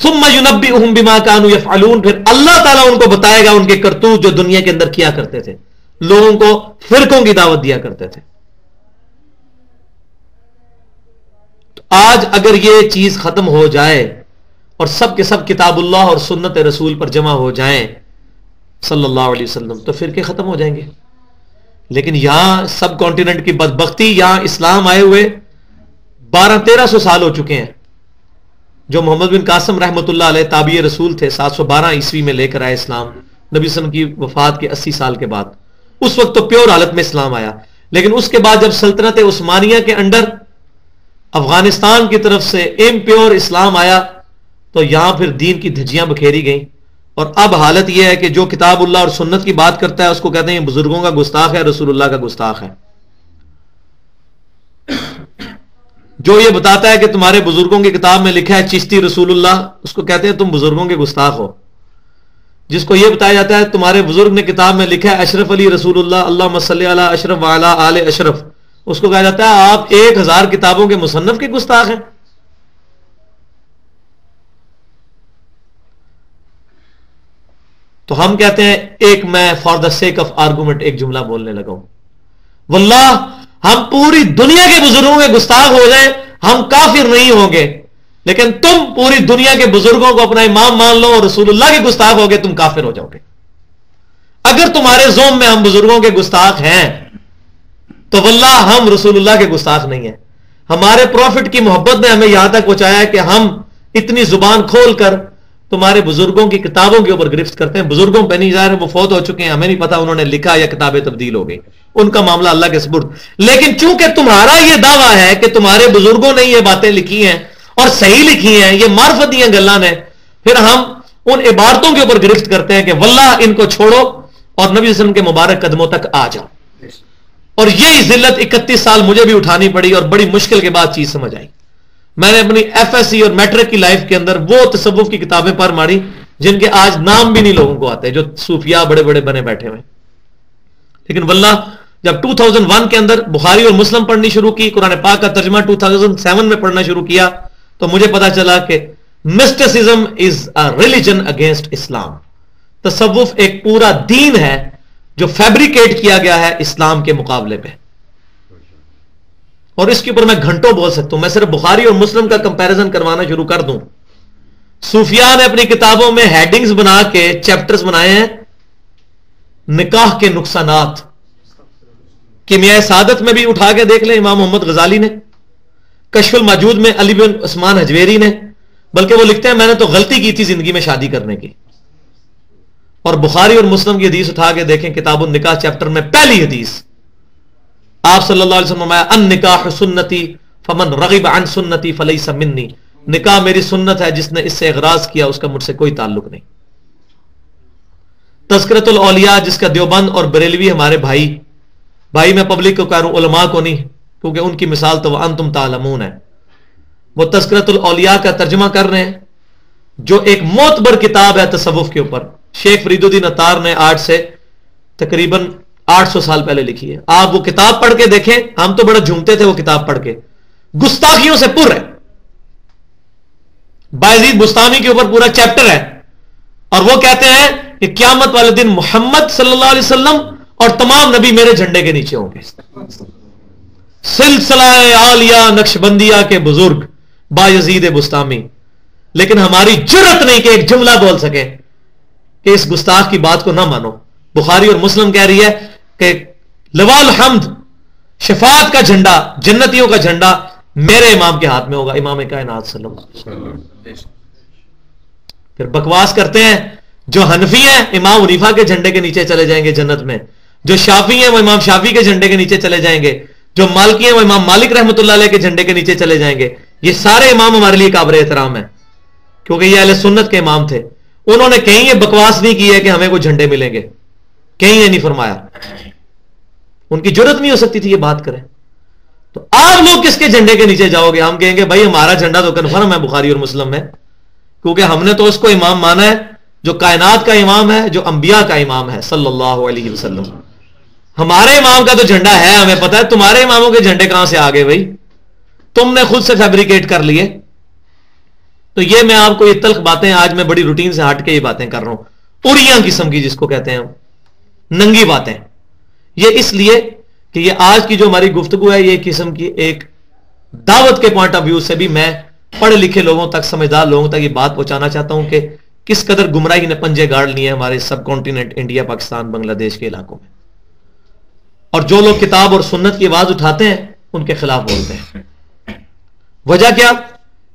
ثم ينبئهم بما كانوا يفعلون، پھر اللہ تعالیٰ ان کو بتائے گا ان کے کرتوت جو دنیا کے اندر کیا کرتے تھے، لوگوں کو فرقوں کی دعوت دیا کرتے تھے. تو آج اگر یہ چیز ختم ہو جائے اور سب کے سب کتاب اللہ اور سنت رسول پر جمع ہو جائیں صلی اللہ علیہ وسلم، تو فرقے ختم ہو جائیں گے. لیکن یہاں سب کانٹیننٹ کی بدبختی، یہاں اسلام آئے ہوئے 1200-1300 سال ہو چکے ہیں. جو محمد بن قاسم رحمۃ اللہ علیہ تابعی رسول تھے، 712 عیسوی میں لے کر آئے اسلام، نبی صلی اللہ علیہ وسلم کی وفات کے 80 سال کے بعد. اس وقت تو پیور حالت میں اسلام آیا، لیکن اس کے بعد جب سلطنت عثمانیہ کے انڈر افغانستان کی طرف سے امپیور اسلام آیا تو یہاں پھر دین کی دھجیاں بکھیری گئیں. اور اب حالت یہ ہے کہ جو کتاب اللہ اور سنت کی بات کرتا ہے اس کو کہتے ہیں بزرگوں کا گستاخ ہے، رسول اللہ کا گستاخ ہے. جو یہ بتاتا ہے کہ تمہارے بزرگوں کی کتاب میں لکھا ہے چشتی رسول اللہ، اس کو کہتے ہیں تم بزرگوں کے گستاخ ہو. جس کو یہ بتایا جاتا ہے تمہارے بزرگ نے کتاب میں لکھا ہے اشرف علی رسول اللہ، اللہم صلی علی اشرف وعلی آل اشرف، اس کو کہا جاتا ہے آپ 1000 کتابوں کے مصنف کے گستاخ ہیں. تو ہم کہتے ہیں ایک میں for the sake of argument ایک جملہ بولنے لگا ہوں، واللہ ہم پوری دنیا کے بزرگوں کے گستاخ ہو جائیں ہم کافر نہیں ہوں گے، لیکن تم پوری دنیا کے بزرگوں کو اپنا امام مان لو اور رسول اللہ کے گستاخ ہو گے، تم کافر ہو جاؤ گے. اگر تمہارے زوم میں ہم بزرگوں کے گستاخ ہیں تو واللہ ہم رسول اللہ کے گستاخ نہیں ہیں. ہمارے پروفٹ کی محبت نے ہمیں یہاں تک پہنچایا ہے کہ ہم اتنی زبان کھول کر تمہارے بزرگوں کی کتابوں کے اوپر گرفت کرتے ہیں. بزرگوں پہ نہیں ظاہر وہ فوت ہو چکے ہیں، ہمیں نہیں پتا انہوں نے لکھا یا کتابیں تبدیل ہو گئی، ان کا معاملہ اللہ کے سپرد. لیکن چونکہ تمہارا یہ دعویٰ ہے کہ تمہارے بزرگوں نے یہ باتیں لکھی ہیں اور صحیح لکھی ہیں، یہ معرفت دیا گلاں نے، پھر ہم ان عبارتوں کے اوپر گرفت کرتے ہیں کہ واللہ ان کو چھوڑو اور نبی صلی اللہ علیہ وسلم کے مبارک قدموں تک آ جاؤ. اور یہی ذلت 31 سال مجھے بھی اٹھانی پڑی اور بڑی مشکل کے بعد چیز سمجھ آئی. میں نے اپنی ایف ایس سی اور میٹرک کی لائف کے اندر وہ تصوف کی کتابیں پڑھ ماری جن کے آج نام بھی نہیں لوگوں کو آتے، جو صوفیاء بڑے بڑے بنے بیٹھے ہوئے. لیکن واللہ جب 2001 کے اندر بخاری اور مسلم پڑھنی شروع کی، قرآن پاک کا ترجمہ 2007 میں پڑھنا شروع کیا، تو مجھے پتا چلا کہ mysticism is a religion against Islam. تصوف ایک پورا دین ہے جو فیبریکیٹ کیا گیا ہے اسلام کے مقابلے پہ. اور اس کے اوپر میں گھنٹوں بول سکتا ہوں. میں صرف بخاری اور مسلم کا کمپیریزن کروانا شروع کر دوں. صوفیاء نے اپنی کتابوں میں ہیڈنگز بنا کے چیپٹرز بنائے ہیں، نکاح کے نقصانات. کیمیائے سعادت میں بھی اٹھا کے دیکھ لیں، امام محمد غزالی نے، کشف الموجود میں علی بن عثمان حجویری نے، بلکہ وہ لکھتے ہیں میں نے تو غلطی کی تھی زندگی میں شادی کرنے کی. اور بخاری اور مسلم کی حدیث اٹھا کے دیکھیں، کتاب النکاح چیپٹر میں پہلی حدیث آپ صلی اللہ علیہ وسلم فرمایا النکاح سنتی فمن رغب عن سنتی فلیس منی. نکاح میری سنت ہے، جس نے اس سے اغراض کیا اس کا مجھ سے کوئی تعلق نہیں. تذکرۃ الاولیاء جس کا دیوبند اور بریلوی ہمارے بھائی میں پبلک کو کہہ رہا ہوں، علماء کو نہیں، کیونکہ ان کی مثال تو وانتم تعلمون ہے، وہ تذکرۃ الاولیاء کا ترجمہ کر رہے ہیں، جو ایک معتبر کتاب ہے تصوف کے اوپر، شیخ فرید الدین عطار نے آج سے تقریباً 800 سال پہلے لکھی ہے. آپ وہ کتاب پڑھ کے دیکھیں، ہم تو بڑا جھومتے تھے وہ کتاب پڑھ کے، گستاخیوں سے پر ہے. بایزید بستامی کے اوپر پورا چیپٹر ہے، اور وہ کہتے ہیں کہ قیامت والے دن محمد صلی اللہ علیہ وسلم اور تمام نبی میرے جھنڈے کے نیچے ہوں گے. سلسلہ عالیہ نقشبندیہ کے بزرگ بایزید بستامی، لیکن ہماری جرت نہیں کہ ایک جملہ بول سکے کہ اس گستاخ کی بات کو نہ مانو. بخاری اور مسلم کہہ رہی ہے کہ لواء الحمد، شفاعت کا جھنڈا، جنتیوں کا جھنڈا میرے امام کے ہاتھ میں ہوگا، امام کائنات صلی اللہ علیہ وسلم. پھر بکواس کرتے ہیں جو حنفی ہیں امام حنیفہ کے جھنڈے کے نیچے چلے جائیں گے جنت میں، جو شافعی ہیں وہ امام شافعی کے جھنڈے کے نیچے چلے جائیں گے، جو مالکی ہیں وہ امام مالک رحمۃ اللہ علیہ کے جھنڈے کے نیچے چلے جائیں گے. یہ سارے امام ہمارے لیے قابل احترام ہیں کیونکہ یہ اہل سنت کے امام تھے. انہوں نے کہیں یہ بکواس نہیں کی ہے کہ ہمیں کوئی جھنڈے ملیں گے، کہیں یہ نہیں فرمایا. ان کی جرت نہیں ہو سکتی تھی یہ بات کریں. تو آپ لوگ کس کے جھنڈے کے نیچے جاؤ گے؟ ہم کہیں گے بھائی ہمارا جھنڈا تو کنفرم ہے بخاری اور مسلم میں، کیونکہ ہم نے تو اس کو امام مانا ہے جو کائنات کا امام ہے، جو انبیاء کا امام ہے صلی اللہ علیہ وسلم. ہمارے امام کا تو جھنڈا ہے، ہمیں پتا ہے. تمہارے اماموں کے جھنڈے کہاں سے آ گئے بھائی؟ تم نے خود سے فیبریکیٹ کر لیے. تو یہ میں آپ کو یہ تلخ باتیں، آج میں بڑی روٹین سے ہٹ کے یہ باتیں کر رہا ہوں، اریاں قسم کی جس کو کہتے ہیں ننگی باتیں. یہ اس لیے کہ یہ آج کی جو ہماری گفتگو ہے یہ قسم کی ایک دعوت کے پوائنٹ آف ویو سے بھی میں پڑھے لکھے لوگوں تک، سمجھدار لوگوں تک یہ بات پہنچانا چاہتا ہوں کہ کس قدر گمراہی نے پنجے گاڑ لیے ہیں ہمارے سب کانٹیننٹ انڈیا، پاکستان، بنگلہ دیش کے علاقوں میں. اور جو لوگ کتاب اور سنت کی آواز اٹھاتے ہیں ان کے خلاف بولتے ہیں. وجہ کیا؟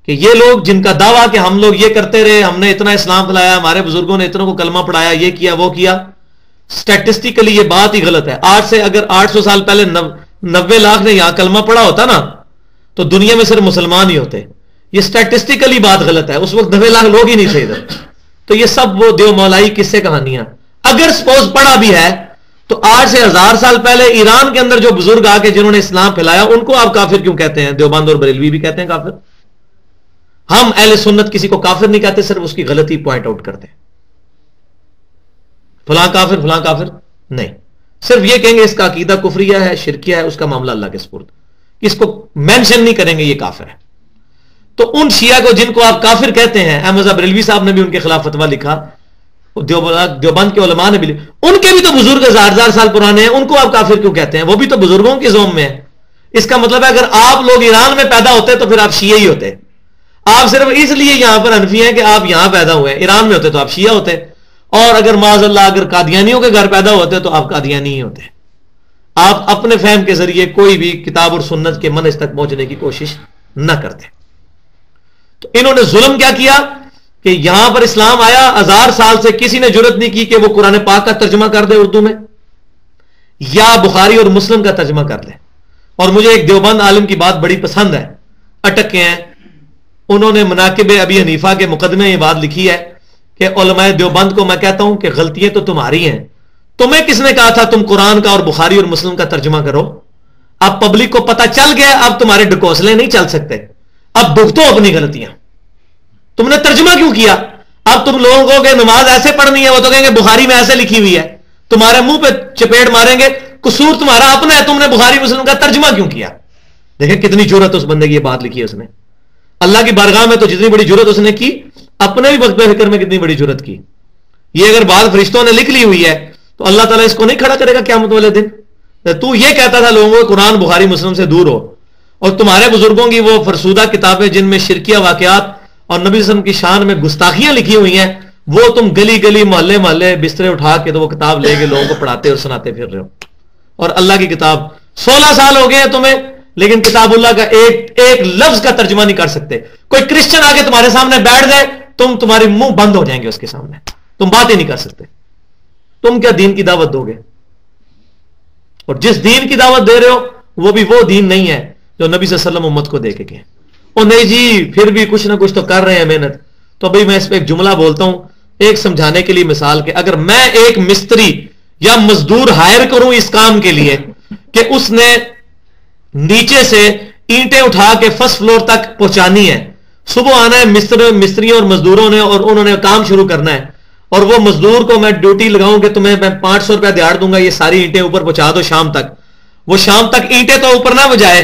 کہ یہ لوگ جن کا دعویٰ کہ ہم لوگ یہ کرتے رہے، ہم نے اتنا اسلام پھیلایا، ہمارے بزرگوں نے اتنوں کو کلمہ پڑھایا، یہ کیا وہ کیا، سٹیٹسٹیکلی یہ بات ہی غلط ہے. آج سے اگر 800 سال پہلے 90 لاکھ نے یہاں کلمہ پڑھا ہوتا نا تو دنیا میں صرف مسلمان ہی ہوتے. یہ سٹیٹسٹیکلی بات غلط ہے، اس وقت 90 لاکھ لوگ ہی نہیں تھے ادھر. تو یہ سب وہ دیو مولائی قصے کہانیاں. اگر سپوز پڑھا بھی ہے تو آج سے 1000 سال پہلے ایران کے اندر جو بزرگ آ کے جنہوں نے اسلام پھیلایا ان کو آپ کافر کیوں کہتے ہیں؟ دیوبند اور بریلوی بھی کہتے ہیں کافر. ہم اہل سنت کسی کو کافر نہیں کہتے، صرف اس کی غلطی پوائنٹ آؤٹ کرتے ہیں. فلاں کافر فلاں کافر نہیں، صرف یہ کہیں گے اس کا عقیدہ کفریہ ہے، شرکیہ ہے، اس کا معاملہ اللہ کے سپرد. اس کو مینشن نہیں کریں گے یہ کافر ہے. تو ان شیعہ کو جن کو آپ کافر کہتے ہیں، احمد رضا بریلوی صاحب نے بھی ان کے خلاف فتویٰ لکھا، دیوبند کے علماء نے بھی، ان کے بھی تو بزرگ 1000 سال پرانے ہیں، ان کو آپ کافر کیوں کہتے ہیں؟ وہ بھی تو بزرگوں کے زوم میں ہے. اس کا مطلب ہے اگر آپ لوگ ایران میں پیدا ہوتے تو پھر آپ شیعہ ہی ہوتے. آپ صرف اس لیے یہاں پر حنفی ہیں کہ آپ یہاں پیدا ہوئے ہیں، ایران میں ہوتے تو آپ شیعہ ہوتے. اور اگر معاذ اللہ اگر قادیانیوں کے گھر پیدا ہوتے تو آپ قادیانی ہی ہوتے. آپ اپنے فہم کے ذریعے کوئی بھی کتاب اور سنت کے منہج تک پہنچنے کی کوشش نہ کرتے. تو انہوں نے ظلم کیا کیا کہ یہاں پر اسلام آیا، 1000 سال سے کسی نے جرت نہیں کی کہ وہ قرآن پاک کا ترجمہ کر دے اردو میں یا بخاری اور مسلم کا ترجمہ کر دے. اور مجھے ایک دیوبند عالم کی بات بڑی پسند ہے، اٹک کے ہیں، انہوں نے مناقب ابی حنیفہ کے مقدمے یہ بات لکھی ہے کہ علماء دیوبند کو میں کہتا ہوں کہ غلطیاں تو تمہاری ہیں، تمہیں کس نے کہا تھا تم قرآن کا اور بخاری اور مسلم کا ترجمہ کرو؟ اب پبلک کو پتہ چل گیا، اب تمہارے ڈکوسلے نہیں چل سکتے، اب بھگتو اپنی غلطیاں. تم نے ترجمہ کیوں کیا؟ اب تم لوگوں کو کہ نماز ایسے پڑھنی ہے، وہ تو کہیں گے بخاری میں ایسے لکھی ہوئی ہے، تمہارے منہ پہ چپیڑ ماریں گے، قصور تمہارا اپنا ہے، تم نے بخاری مسلم کا ترجمہ کیوں کیا؟ دیکھیں کتنی جرت اس بندے کی یہ بات لکھی ہے اس نے. اللہ کی بارگاہ میں تو جتنی بڑی جرت اس نے کی، اپنے بھی وقت فکر میں کتنی بڑی جرت کی. یہ اگر بعض فرشتوں نے لکھ لی ہوئی ہے تو اللہ تعالیٰ اس کو نہیں کھڑا کرے گا قیامت والے دن. تو یہ کہتا تھا لوگوں کو قرآن بخاری مسلم سے دور ہو، اور تمہارے بزرگوں کی وہ فرسودہ کتابیں جن میں شرکیہ واقعات اور نبی صلی اللہ علیہ وسلم کی شان میں گستاخیاں لکھی ہوئی ہیں، وہ تم گلی گلی محلے محلے بسترے اٹھا کے تو وہ کتاب لے کے لوگوں کو پڑھاتے اور سناتے پھر رہے ہو. اور اللہ کی کتاب 16 سال ہو گئے ہیں تمہیں، لیکن کتاب اللہ کا ایک لفظ کا ترجمہ نہیں کر سکتے. کوئی کرسچن آگے تمہارے سامنے بیٹھ جائے، تمہارے منہ بند ہو جائیں گے اس کے سامنے، تم بات ہی نہیں کر سکتے. تم کیا دین کی دعوت دو گے؟ اور جس دین کی دعوت دے رہے ہو وہ بھی وہ دین نہیں ہے جو نبی صلی اللہ علیہ وسلم امت کو دے کے گئے. اور نہیں جی پھر بھی کچھ نہ کچھ تو کر رہے ہیں محنت. تو بھائی میں اس پہ ایک جملہ بولتا ہوں ایک سمجھانے کے لیے مثال کہ اگر میں ایک مستری یا مزدور ہائر کروں اس کام کے لیے کہ اس نے نیچے سے اینٹیں اٹھا کے فرسٹ فلور تک پہنچانی ہے، صبح آنا ہے مستریوں اور مزدوروں نے، اور انہوں نے کام شروع کرنا ہے، اور وہ مزدور کو میں ڈیوٹی لگاؤں کہ تمہیں میں 500 روپیہ دیہڑ دوں گا، یہ ساری اینٹیں اوپر پہنچا دو شام تک. وہ شام تک اینٹیں تو اوپر نہ بجائے،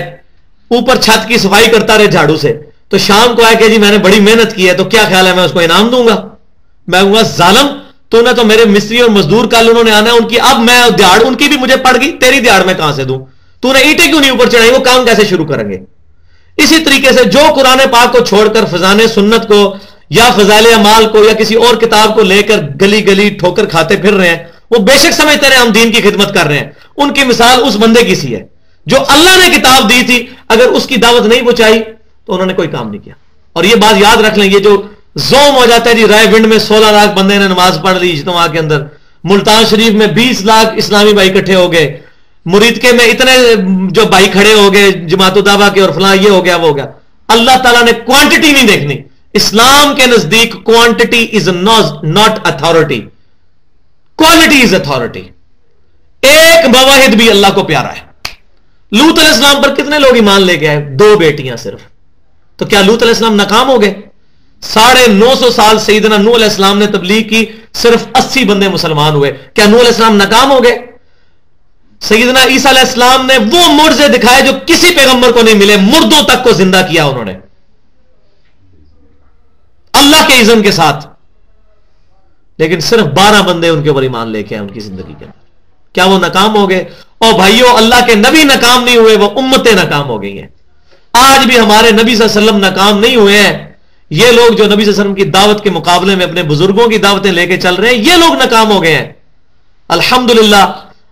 اوپر چھت کی صفائی کرتا رہے جھاڑو سے، تو شام کو آئے کہ جی میں نے بڑی محنت کی ہے، تو کیا خیال ہے میں اس کو انعام دوں گا؟ میں کہوں گا ظالم، تو نے تو میرے مستری اور مزدور کل انہوں نے آنا ہے، ان کی اب میں دیہڑ ان کی بھی مجھے پڑ گئی، تیری دیہڑ میں کہاں سے دوں؟ تو نے اینٹیں کیوں نہیں اوپر چڑھائی؟ وہ کام کیسے شروع کریں گے؟ اسی طریقے سے جو قرآن پاک کو چھوڑ کر فضان سنت کو یا فضائل اعمال کو یا کسی اور کتاب کو لے کر گلی گلی ٹھوکر کھاتے پھر رہے ہیں، وہ بے شک سمجھتے رہے ہم دین کی خدمت کر رہے ہیں. ان کی مثال اس بندے کی سی ہے جو اللہ نے کتاب دی تھی، اگر اس کی دعوت نہیں پہنچائی تو انہوں نے کوئی کام نہیں کیا. اور یہ بات یاد رکھ لیں، یہ جو زوم ہو جاتا ہے جی رائے ونڈ میں 16 لاکھ بندے نے نماز پڑھ لی اجتماع کے اندر، ملتان شریف میں 20 لاکھ اسلامی بھائی اکٹھے ہو گئے، مریدکے میں اتنے جو بھائی کھڑے ہو گئے جماعت الدعوہ کے اور فلاں یہ ہو گیا وہ ہو گیا. اللہ تعالیٰ نے کوانٹٹی نہیں دیکھنی. اسلام کے نزدیک quantity is not authority, quality is authority. ایک موحد بھی اللہ کو پیارا ہے. لوط علیہ السلام پر کتنے لوگ ایمان لے کے آئے؟ 2 بیٹیاں صرف. تو کیا لوط علیہ السلام ناکام ہو گئے؟ 950 سال سیدنا نوح علیہ السلام نے تبلیغ کی، صرف 80 بندے مسلمان ہوئے. کیا نوح علیہ السلام ناکام ہو گئے؟ سیدنا عیسیٰ علیہ السلام نے وہ معجزے دکھائے جو کسی پیغمبر کو نہیں ملے، مردوں تک کو زندہ کیا انہوں نے اللہ کے اذن کے ساتھ، لیکن صرف 12 بندے ان کے اوپر ایمان لے کے آئے ان کی زندگی کے اندر. کیا وہ ناکام ہو گئے؟ اور بھائیوں، اللہ کے نبی ناکام نہیں ہوئے، وہ امتیں ناکام ہو گئی ہیں. آج بھی ہمارے نبی صلی اللہ علیہ وسلم ناکام نہیں ہوئے ہیں. یہ لوگ جو نبی صلی اللہ علیہ وسلم کی دعوت کے مقابلے میں اپنے بزرگوں کی دعوتیں لے کے چل رہے ہیں، یہ لوگ ناکام ہو گئے ہیں. الحمدللہ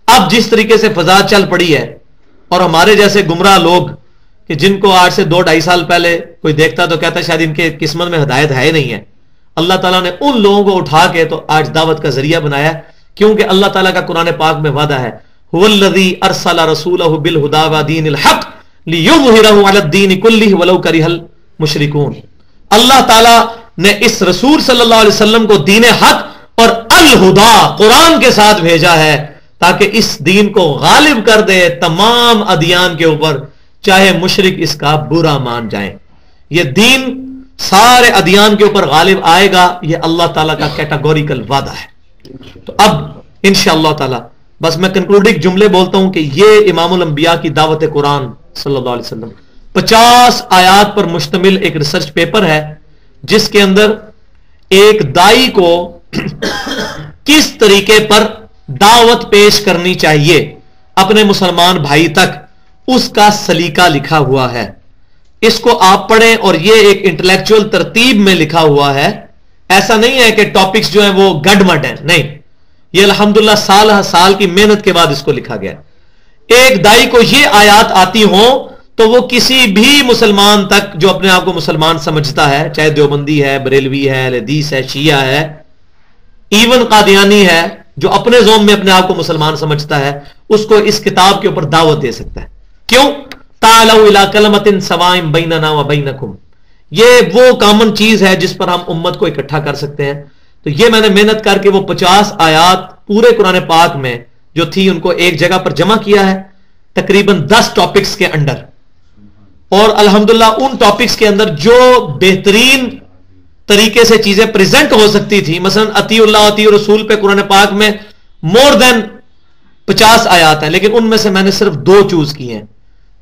اب جس طریقے سے فضا چل پڑی ہے، اور ہمارے جیسے گمراہ لوگ کہ جن کو آج سے 2-2.5 سال پہلے کوئی دیکھتا تو کہتا ہے شاید ان کے قسمت میں ہدایت ہے نہیں ہے، اللہ تعالیٰ نے ان لوگوں کو اٹھا کے تو آج دعوت کا ذریعہ بنایا ہے. کیونکہ اللہ تعالیٰ کا قرآن پاک میں وعدہ ہے، هو الذی ارسل رسولہ بالہدی ودین الحق لیظہرہ علی الدین کلہ ولو کرہ المشرکون. اللہ تعالیٰ نے اس رسول صلی اللہ علیہ وسلم کو دین حق اور الہدا قرآن کے ساتھ بھیجا ہے تاکہ اس دین کو غالب کر دے تمام ادیان کے اوپر، چاہے مشرک اس کا برا مان جائیں. یہ دین سارے ادیان کے اوپر غالب آئے گا، یہ اللہ تعالیٰ کا کیٹاگوریکل وعدہ ہے. تو اب انشاءاللہ تعالی بس میں کنکلوڈنگ جملے بولتا ہوں کہ یہ امام الانبیاء کی دعوت قرآن صلی اللہ علیہ وسلم 50 آیات پر مشتمل ایک ریسرچ پیپر ہے، جس کے اندر ایک دائی کو کس طریقے پر دعوت پیش کرنی چاہیے اپنے مسلمان بھائی تک، اس کا سلیقہ لکھا ہوا ہے. اس کو آپ پڑھیں، اور یہ ایک انٹلیکچوئل ترتیب میں لکھا ہوا ہے. ایسا نہیں ہے کہ ٹاپکس جو ہیں وہ گڈمٹ ہیں، نہیں، یہ الحمدللہ سال کی محنت کے بعد اس کو لکھا گیا. ایک دائی کو یہ آیات آتی ہوں تو وہ کسی بھی مسلمان تک جو اپنے آپ کو مسلمان سمجھتا ہے، چاہے دیوبندی ہے، بریلوی ہے، اہل حدیث ہے، شیعہ ہے، ایون قادیانی ہے، جو اپنے زوم میں اپنے آپ کو مسلمان سمجھتا ہے، اس کو اس کتاب کے اوپر دعوت دے سکتا ہے. کیوں؟ تعالوا الی کلمۃ سواء بیننا وبینکم. یہ وہ کامن چیز ہے جس پر ہم امت کو اکٹھا کر سکتے ہیں. تو یہ میں نے محنت کر کے وہ 50 آیات پورے قرآن پاک میں جو تھی ان کو ایک جگہ پر جمع کیا ہے، تقریباً 10 ٹاپکس کے انڈر. اور الحمدللہ ان ٹاپکس کے اندر جو بہترین طریقے سے چیزیں پریزنٹ ہو سکتی تھی، مثلا اطیع اللہ اطیع رسول پہ قرآن پاک میں مور دین 50 آیات ہیں، لیکن ان میں سے میں نے صرف 2 چوز کی ہیں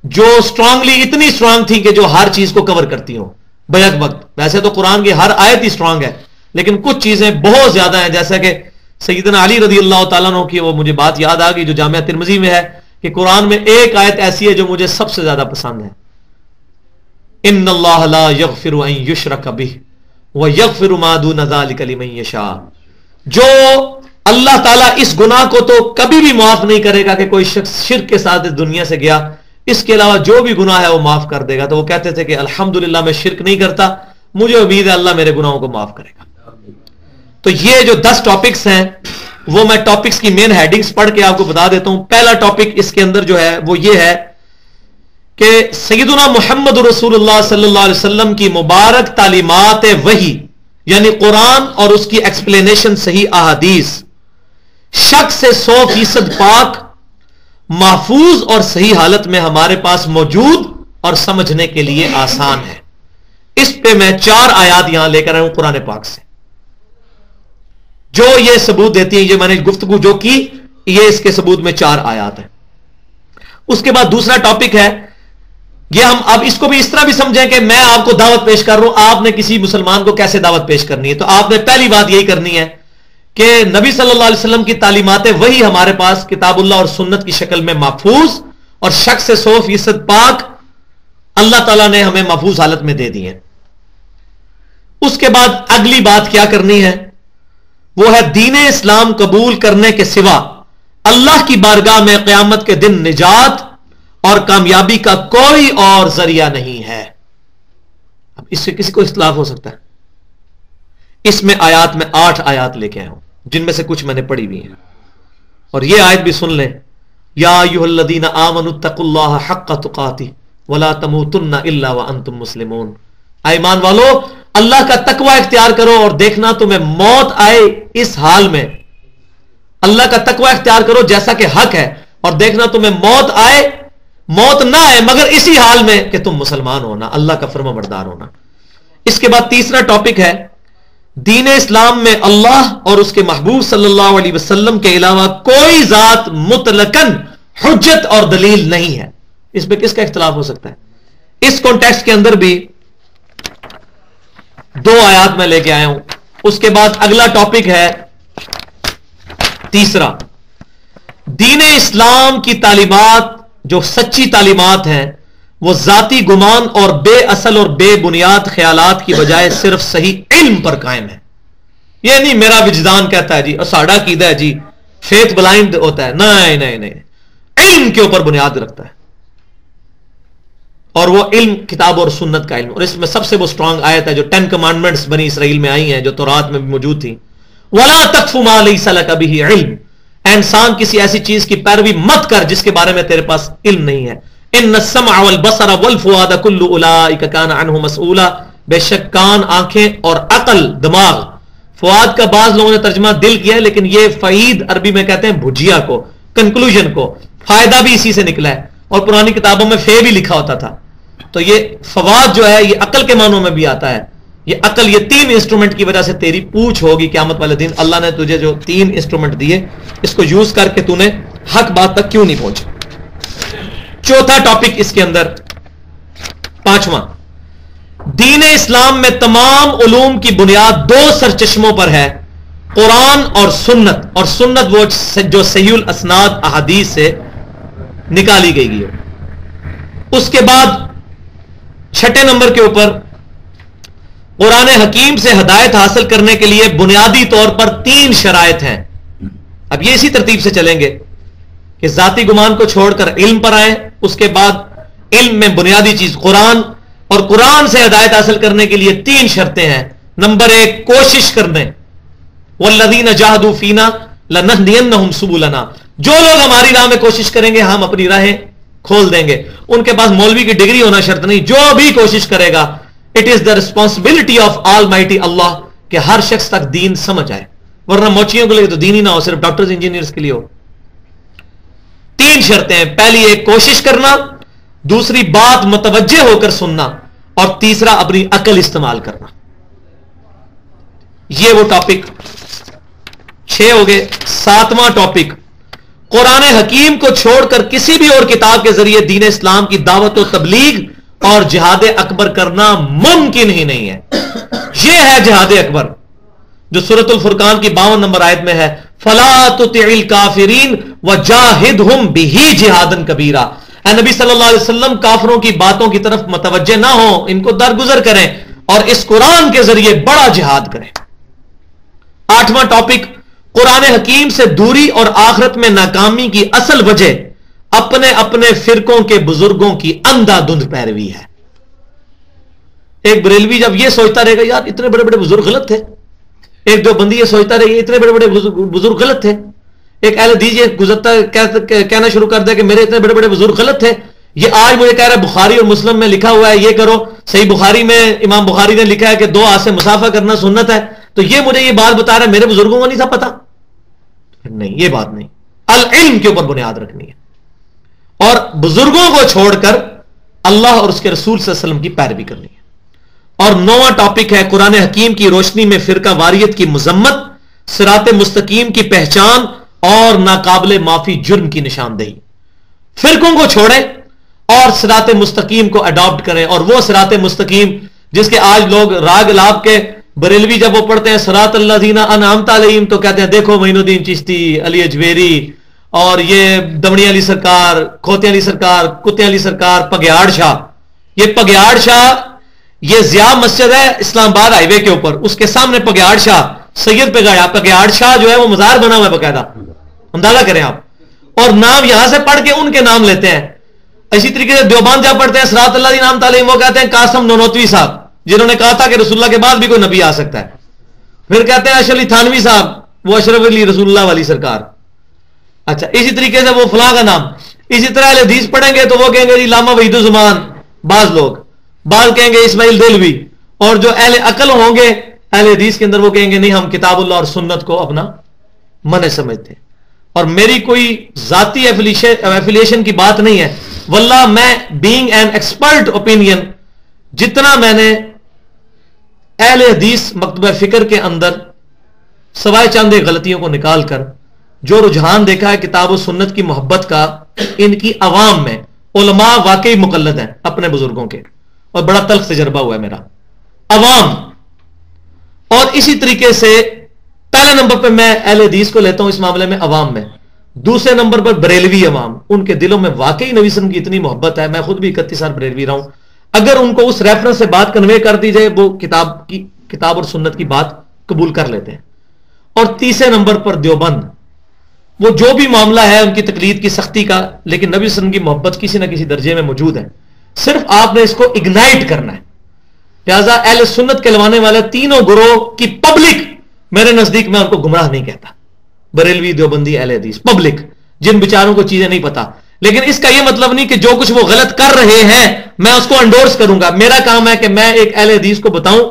جو اسٹرانگلی اتنی اسٹرانگ تھی کہ جو ہر چیز کو کور کرتی ہوں بیک وقت. ویسے تو قرآن کی ہر آیت ہی اسٹرانگ ہے، لیکن کچھ چیزیں بہت زیادہ ہیں، جیسا کہ سیدنا علی رضی اللہ تعالیٰ عنہ کی وہ مجھے بات یاد آ گئی جو جامعہ ترمذی میں ہے کہ قرآن میں ایک آیت ایسی ہے جو مجھے سب سے زیادہ پسند ہے، ان اللہ لا یغفر ان یشرک بہ ویغفر ما دون ذلک لمن یشاء. جو اللہ تعالیٰ اس گناہ کو تو کبھی بھی معاف نہیں کرے گا کہ کوئی شخص شرک کے ساتھ اس دنیا سے گیا، اس کے علاوہ جو بھی گناہ ہے وہ معاف کر دے گا. تو وہ کہتے تھے کہ الحمدللہ میں شرک نہیں کرتا، مجھے امید ہے اللہ میرے گناہوں کو معاف کرے گا. تو یہ جو 10 ٹاپکس ہیں وہ میں ٹاپکس کی مین ہیڈنگز پڑھ کے آپ کو بتا دیتا ہوں. پہلا ٹاپک اس کے اندر جو ہے وہ یہ ہے کہ سیدنا محمد رسول اللہ صلی اللہ علیہ وسلم کی مبارک تعلیمات وحی یعنی قرآن اور اس کی ایکسپلینیشن صحیح احادیث شک سے 100% پاک، محفوظ اور صحیح حالت میں ہمارے پاس موجود اور سمجھنے کے لیے آسان ہے. اس پہ میں 4 آیات یہاں لے کر آیا ہوں قرآن پاک سے جو یہ ثبوت دیتی ہیں. یہ میں نے گفتگو جو کی یہ اس کے ثبوت میں 4 آیات ہیں. اس کے بعد دوسرا ٹاپک ہے، یہ ہم اب اس کو بھی اس طرح بھی سمجھیں کہ میں آپ کو دعوت پیش کر رہا ہوں، آپ نے کسی مسلمان کو کیسے دعوت پیش کرنی ہے. تو آپ نے پہلی بات یہی کرنی ہے کہ نبی صلی اللہ علیہ وسلم کی تعلیمات وہی ہمارے پاس کتاب اللہ اور سنت کی شکل میں محفوظ اور شک سے 100% پاک اللہ تعالیٰ نے ہمیں محفوظ حالت میں دے دی ہیں. اس کے بعد اگلی بات کیا کرنی ہے وہ ہے دین اسلام قبول کرنے کے سوا اللہ کی بارگاہ میں قیامت کے دن نجات اور کامیابی کا کوئی اور ذریعہ نہیں ہے. اب اس سے کسی کو اختلاف ہو سکتا ہے. اس میں آیات میں 8 آیات لے کے آیا ہوں جن میں سے کچھ میں نے پڑھی بھی ہیں اور یہ آیت بھی سن لیں. یا ایھا الذین آمنوا اتقوا اللہ حق تقاتہ ولا تموتن الا وانتم مسلمون. ایمان والو اللہ کا تقوی اختیار کرو اور دیکھنا تمہیں موت آئے اس حال میں. اللہ کا تقوی اختیار کرو جیسا کہ حق ہے اور دیکھنا تمہیں موت نہ آئے مگر اسی حال میں کہ تم مسلمان ہونا، اللہ کا فرما بردار ہونا. اس کے بعد تیسرا ٹاپک ہے دین اسلام میں اللہ اور اس کے محبوب صلی اللہ علیہ وسلم کے علاوہ کوئی ذات مطلقاً حجت اور دلیل نہیں ہے. اس پہ کس کا اختلاف ہو سکتا ہے؟ اس کانٹیکسٹ کے اندر بھی 2 آیات میں لے کے آیا ہوں. اس کے بعد اگلا ٹاپک ہے تیسرا، دین اسلام کی تعلیمات جو سچی تعلیمات ہیں وہ ذاتی گمان اور بے اصل اور بے بنیاد خیالات کی بجائے صرف صحیح علم پر قائم ہے. یہ نہیں میرا وجدان کہتا ہے جی اور ساڑا عقیدہ ہے جی فیتھ بلائنڈ ہوتا ہے، نہیں، علم کے اوپر بنیاد رکھتا ہے. اور وہ علم کتاب اور سنت کا علم. اور اس میں سب سے وہ سٹرونگ آیت ہے جو 10 کمانڈمنٹس بنی اسرائیل میں آئی ہیں جو تورات میں بھی موجود تھی. وَلَا تَقْفُ مَا لَيْسَ لَكَ بِهِ عِلْمٌ. انسان کسی ایسی چیز کی پیروی مت کر جس کے بارے میں تیرے پاس علم نہیں ہے. ان السمع والبصر والفؤاد كل اولئک كان عنه مسؤولا. بے شک کان، آنکھیں اور عقل، دماغ. فؤاد کا بعض لوگوں نے ترجمہ دل کیا ہے لیکن یہ فعید عربی میں کہتے ہیں بھجیا کو، کنکلوژن کو. فائدہ بھی اسی سے نکلا ہے اور پرانی کتابوں میں فے بھی لکھا ہوتا تھا. تو یہ فواد جو ہے یہ عقل کے معنوں میں بھی آتا ہے. یہ عقل، یہ 3 انسٹرومنٹ کی وجہ سے تیری پوچھ ہوگی قیامت والے دن. اللہ نے تجھے جو 3 انسٹرومنٹ دیے اس کو یوز کر کے تو نے حق بات تک کیوں نہیں پہنچا. چوتھا ٹاپک اس کے اندر 5واں، دین اسلام میں تمام علوم کی بنیاد 2 سرچشموں پر ہے، قرآن اور سنت. اور سنت وہ جو صحیح الاسناد احادیث سے نکالی گئی ہے. اس کے بعد 6 نمبر کے اوپر قرآن حکیم سے ہدایت حاصل کرنے کے لیے بنیادی طور پر 3 شرائط ہیں. اب یہ اسی ترتیب سے چلیں گے کہ ذاتی گمان کو چھوڑ کر علم پر آئیں. اس کے بعد علم میں بنیادی چیز قرآن، اور قرآن سے ہدایت حاصل کرنے کے لیے 3 شرطیں ہیں. نمبر 1 کوشش کرنے، والذین جاہدوا فینا لنہدینہم سبلنا. جو لوگ ہماری راہ میں کوشش کریں گے ہم اپنی راہیں کھول دیں گے. ان کے پاس مولوی کی ڈگری ہونا شرط نہیں، جو بھی کوشش کرے گا. It is the responsibility of almighty Allah کہ ہر شخص تک دین سمجھ آئے، ورنہ موچیوں کے لیے تو دین ہی نہ ہو، صرف ڈاکٹرز انجینئرز کے لیے ہو. 3 شرطیں ہیں. پہلی ایک کوشش کرنا، دوسری بات متوجہ ہو کر سننا، اور تیسرا اپنی عقل استعمال کرنا. یہ وہ ٹاپک 6 ہو گئے. 7واں ٹاپک، قرآن حکیم کو چھوڑ کر کسی بھی اور کتاب کے ذریعے دین اسلام کی دعوت و تبلیغ اور جہاد اکبر کرنا ممکن ہی نہیں ہے. یہ ہے جہاد اکبر جو سورۃ الفرقان کی 52 نمبر آیت میں ہے، فَلَا تُطِعِ الْكَافِرِينَ وَجَاهِدْهُمْ بِهِ جِهَادًا كَبِيرًا. اے نبی صلی اللہ علیہ وسلم کافروں کی باتوں کی طرف متوجہ نہ ہوں، ان کو درگزر کریں اور اس قرآن کے ذریعے بڑا جہاد کریں. 8واں ٹاپک، قرآن حکیم سے دوری اور آخرت میں ناکامی کی اصل وجہ اپنے اپنے فرقوں کے بزرگوں کی اندھا دھند پیروی ہے. ایک بریلوی جب یہ سوچتا رہے گا یار اتنے بڑے بڑے بزرگ غلط تھے، ایک جو بندی یہ سوچتا رہے گا اتنے بڑے بڑے بزرگ غلط تھے، ایک اہل حدیث یہ گزرتا کہنا شروع کر دے کہ میرے اتنے بڑے بڑے بزرگ غلط تھے، یہ آج مجھے کہہ رہا ہے بخاری اور مسلم میں لکھا ہوا ہے یہ کرو، صحیح بخاری میں امام بخاری نے لکھا ہے کہ 2 ہاتھ سے مسافہ کرنا سنت ہے، تو یہ مجھے یہ بات بتا رہا ہے میرے بزرگوں کو نہیں تھا پتا؟ نہیں، یہ بات نہیں، العلم کے اوپر بنیاد رکھنی ہے اور بزرگوں کو چھوڑ کر اللہ اور اس کے رسول صلی اللہ علیہ وسلم کی پیروی کرنی ہے۔ اور 9واں ٹاپک ہے قرآن حکیم کی روشنی میں فرقہ واریت کی مذمت، صراط مستقیم کی پہچان اور ناقابل معافی جرم کی نشاندہی۔ فرقوں کو چھوڑیں اور صراط مستقیم کو اڈاپٹ کریں، اور وہ صراط مستقیم جس کے آج لوگ راگ لاب کے بریلوی جب وہ پڑھتے ہیں صراط الذین انعمت علیہم تو کہتے ہیں دیکھو معین الدین چشتی، علی اجویری اور یہ دمڑی علی سرکار، کھوتے علی سرکار، کتے علی سرکار، پگیاڑ شاہ۔ یہ پگیاڑ شاہ یہ ضیاء مسجد ہے اسلام آباد ہائی وے کے اوپر، اس کے سامنے پگیاڑ شاہ سید پگیاڑ شاہ جو ہے وہ مزار بنا ہوا ہے باقاعدہ، اندازہ کریں آپ، اور نام یہاں سے پڑھ کے ان کے نام لیتے ہیں۔ اسی طریقے سے دیوبند جب پڑھتے ہیں صراط اللہ نام تعلیم، وہ کہتے ہیں قاسم نونوتوی صاحب جنہوں نے کہا تھا کہ رسول اللہ کے بعد بھی کوئی نبی آ سکتا ہے۔ پھر کہتے ہیں اشرف علی تھانوی صاحب، وہ اشرف علی رسول اللہ والی سرکار۔ اچھا، اسی طریقے سے وہ فلاں کا نام۔ اسی طرح اہل حدیث پڑھیں گے تو وہ کہیں گے جی علامہ وحید الزمان، بعض لوگ، بعض کہیں گے اسماعیل دہلوی، اور جو اہل عقل ہوں گے اہل حدیث کے اندر وہ کہیں گے نہیں ہم کتاب اللہ اور سنت کو اپنا من سمجھتے ہیں۔ اور میری کوئی ذاتی ایفیلیشن کی بات نہیں ہے، واللہ میں بینگ این ایکسپرٹ اوپینین جتنا میں نے اہل حدیث مکتبہ فکر کے اندر سوائے چند غلطیوں کو نکال کر جو رجحان دیکھا ہے کتاب و سنت کی محبت کا ان کی عوام میں، علماء واقعی مقلد ہیں اپنے بزرگوں کے، اور بڑا تلخ تجربہ ہوا ہے میرا، عوام۔ اور اسی طریقے سے پہلے نمبر پہ میں اہل حدیث کو لیتا ہوں اس معاملے میں عوام میں، دوسرے نمبر پر بریلوی عوام، ان کے دلوں میں واقعی نبی صلی اللہ علیہ وسلم کی اتنی محبت ہے، میں خود بھی 31 سال بریلوی رہا ہوں، اگر ان کو اس ریفرنس سے بات کنوے کر دی جائے وہ کتاب اور سنت کی بات قبول کر لیتے ہیں۔ اور تیسرے نمبر پر دیوبند، وہ جو بھی معاملہ ہے ان کی تقلید کی سختی کا، لیکن نبی صلی اللہ علیہ وسلم کی محبت کسی نہ کسی درجے میں موجود ہے، صرف آپ نے اس کو اگنائٹ کرنا ہے۔ لہذا اہل سنت کہلوانے والے تینوں گروہ کی پبلک میرے نزدیک میں ان کو گمراہ نہیں کہتا، بریلوی، دیوبندی، اہل حدیث، پبلک جن بیچاروں کو چیزیں نہیں پتا۔ لیکن اس کا یہ مطلب نہیں کہ جو کچھ وہ غلط کر رہے ہیں میں اس کو انڈورس کروں گا۔ میرا کام ہے کہ میں ایک اہل حدیث کو بتاؤں